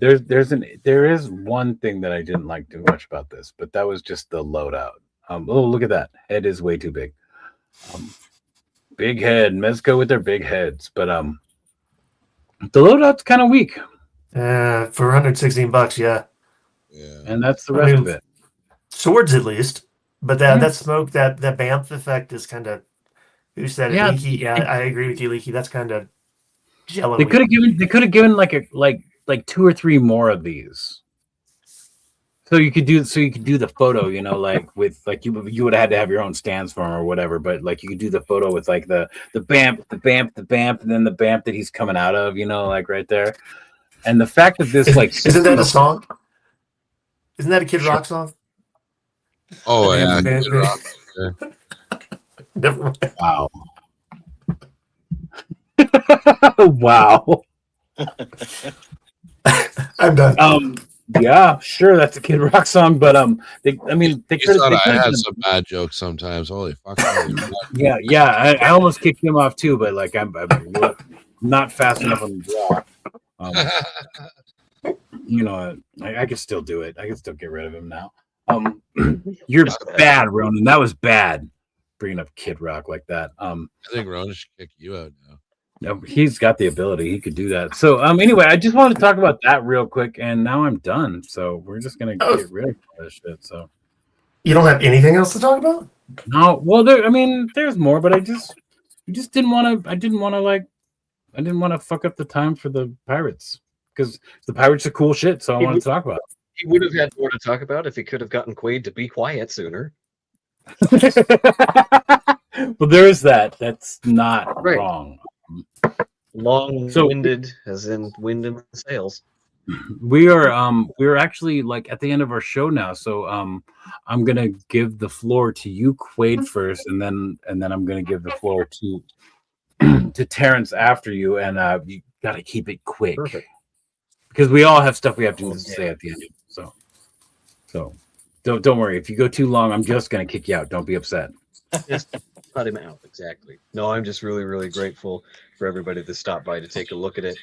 There is one thing that I didn't like too much about this, but that was just the loadout. Oh, look at that. Head is way too big. Big head. Mezco with their big heads. But the loadout's kind of weak. For $116, yeah. Yeah. And that's the rest of it. Swords at least. But that smoke, that BAMF effect is kind of, who said it? Yeah. Leaky. Yeah, I agree with you, Leaky. That's kind of jello. They could have given like 2 or 3 more of these. So you could do the photo, with like you would have had to have your own stands for him or whatever, but like you could do the photo with like the BAMF, and then the BAMF that he's coming out of, like right there. And the fact that this isn't that a song? Isn't that a Kid Rock song? Oh yeah. Kid Rock. Never mind. Wow. Wow. I'm done. Yeah, sure, that's a Kid Rock song, but they could have. I had some bad jokes sometimes. Holy fuck! Yeah. I almost kicked him off too, but like I'm not fast enough on the draw. I can still do it. I can still get rid of him now. You're bad, Ronan. That was bad. Bringing up Kid Rock like that. I think Ronan should kick you out now. No, he's got the ability. He could do that. So, anyway, I just wanted to talk about that real quick, and now I'm done. So we're just gonna get rid of all this shit. So you don't have anything else to talk about? No. Well, there's more, but I just didn't want to. I didn't want to fuck up the time for the Pirates because the Pirates are cool shit. So I want to talk about it. He would have had more to talk about if he could have gotten Quaid to be quiet sooner. Well, there is that. That's not wrong. Long-winded, as in wind in the sails. We're actually like at the end of our show now, so I'm gonna give the floor to you, Quaid, first, and then I'm gonna give the floor to Terrence after you, and you gotta keep it quick. Perfect. Because we all have stuff we have to say at the end. So don't worry. If you go too long, I'm just gonna kick you out. Don't be upset. Just cut him out. Exactly. No, I'm just really, really grateful for everybody that stopped by to take a look at it.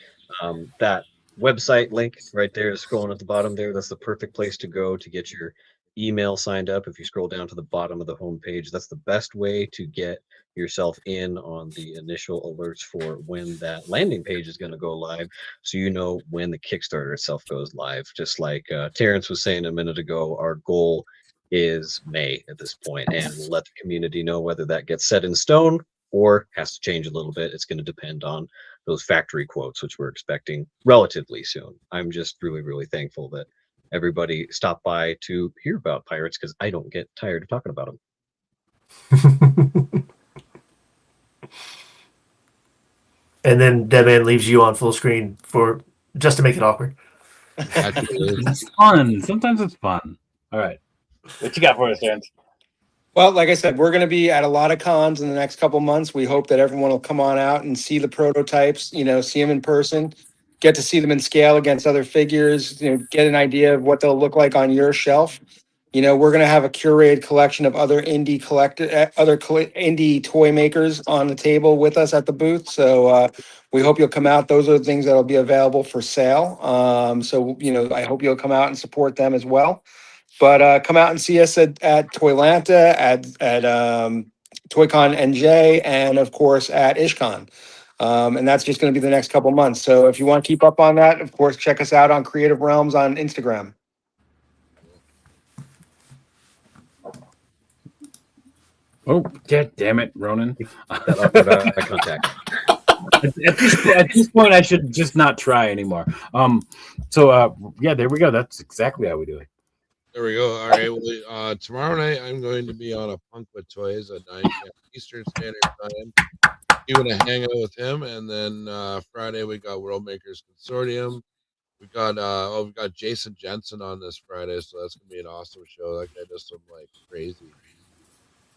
That website link right there is scrolling at the bottom there. That's the perfect place to go to get your email signed up. If you scroll down to the bottom of the homepage, that's the best way to get yourself in on the initial alerts for when that landing page is going to go live, so you know when the Kickstarter itself goes live. Just like Terrence was saying a minute ago, our goal is May at this point, and we'll let the community know whether that gets set in stone or has to change a little bit. It's going to depend on those factory quotes, which we're expecting relatively soon. I'm just really, really thankful that everybody stopped by to hear about Pirates, because I don't get tired of talking about them. And then Deadman leaves you on full screen just to make it awkward. It's fun. Sometimes it's fun. All right. What you got for us, Terrence? Well, like I said, we're going to be at a lot of cons in the next couple months. We hope that everyone will come on out and see the prototypes, see them in person, get to see them in scale against other figures, get an idea of what they'll look like on your shelf. We're going to have a curated collection of other indie indie toy makers on the table with us at the booth. So we hope you'll come out. Those are the things that will be available for sale. So I hope you'll come out and support them as well. But come out and see us at Toylanta, at ToyCon NJ, and of course at IshCon. And that's just going to be the next couple months. So if you want to keep up on that, of course, check us out on Creative Realms on Instagram. Oh, damn it, Ronan. Contact. At this point, I should just not try anymore. Yeah, there we go. That's exactly how we do it. There we go. All right. Well, tomorrow night I'm going to be on a Punk with Toys at 9 p.m. Eastern Standard Time. Doing a hangout with him, and then Friday we got World Makers Consortium. We got we got Jason Jensen on this Friday, so that's gonna be an awesome show. That guy does some like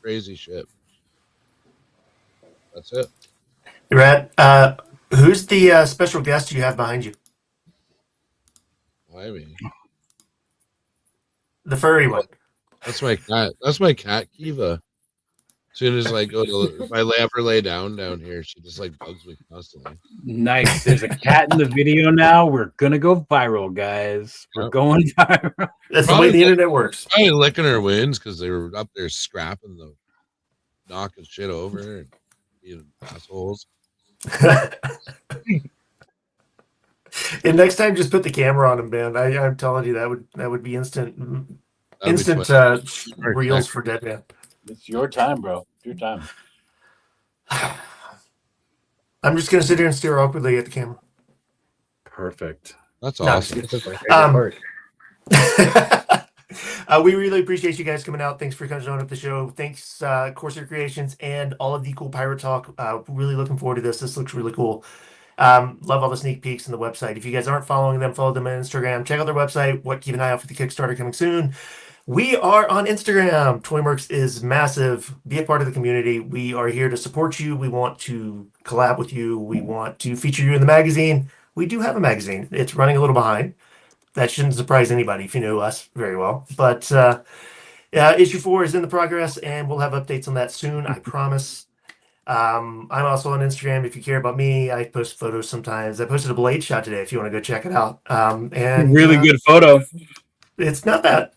crazy shit. That's it. Rad, who's the special guest you have behind you? I mean, The furry one. that's my cat. That's my cat, Kiva. As soon as I go to, if I ever lay down here, she just like bugs me constantly. Nice. There's a cat in the video now. We're gonna go viral, guys. We're going viral. That's the way the internet works. Probably licking her wounds because they were up there scrapping the knocking shit over and being assholes. And next time, just put the camera on him, man. I'm telling you, that would be instant reels for Dead Man. It's your time, bro. It's your time. I'm just gonna sit here and stare awkwardly at the camera. Perfect. That's No, awesome. We really appreciate you guys coming out. Thanks for coming on up the show. Thanks, Corsair Creations and all of the cool pirate talk. Really looking forward to this. This looks really cool. Love all the sneak peeks on the website. If you guys aren't following them, follow them on Instagram. Check out their website. Keep an eye out for the Kickstarter coming soon. We are on Instagram. Toymerks is massive. Be a part of the community. We are here to support you. We want to collab with you. We want to feature you in the magazine. We do have a magazine. It's running a little behind. That shouldn't surprise anybody if you know us very well. But issue 4 is in the progress, and we'll have updates on that soon, I promise. I'm also on Instagram. If you care about me, I post photos sometimes. I posted a blade shot today if you want to go check it out. And really good photo. It's not bad.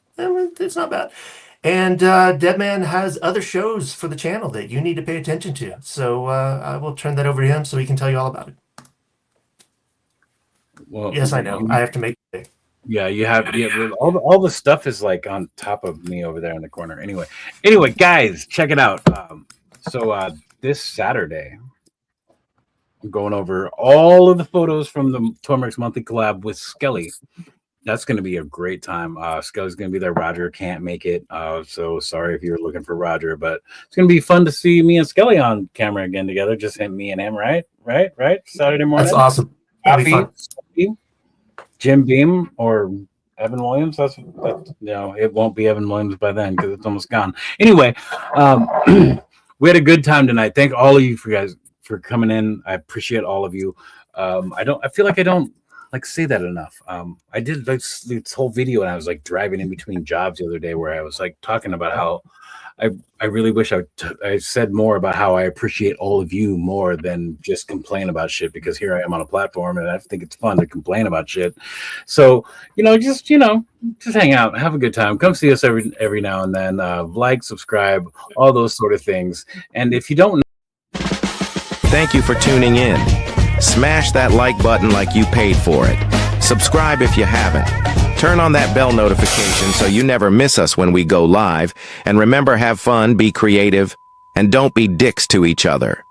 It's not bad. And Deadman has other shows for the channel that you need to pay attention to. So I will turn that over to him so he can tell you all about it. Well, yes, I know. I have to make it. Yeah, you have. Yeah, all the stuff is like on top of me over there in the corner. Anyway, guys, check it out. So this Saturday, I'm going over all of the photos from the Toymerks monthly collab with Skelly. That's going to be a great time. Skelly's going to be there. Roger can't make it. So sorry if you're looking for Roger, but it's going to be fun to see me and Skelly on camera again together. Just me and him, right? Saturday morning. That's awesome. That'll be fun. Jim Beam or Evan Williams. That's no, it won't be Evan Williams by then because it's almost gone. Anyway, we had a good time tonight. Thank all of you for coming in. I appreciate all of you. I feel like I don't say that enough. I did this whole video and I was like driving in between jobs the other day where I was like talking about how I really wish I said more about how I appreciate all of you more than just complain about shit, because here I am on a platform and I think it's fun to complain about shit. So, just hang out, have a good time. Come see us every now and then. Like, subscribe, all those sort of things. And if you don't Thank you for tuning in. Smash that like button like you paid for it. Subscribe if you haven't. Turn on that bell notification so you never miss us when we go live. And remember, have fun, be creative, and don't be dicks to each other.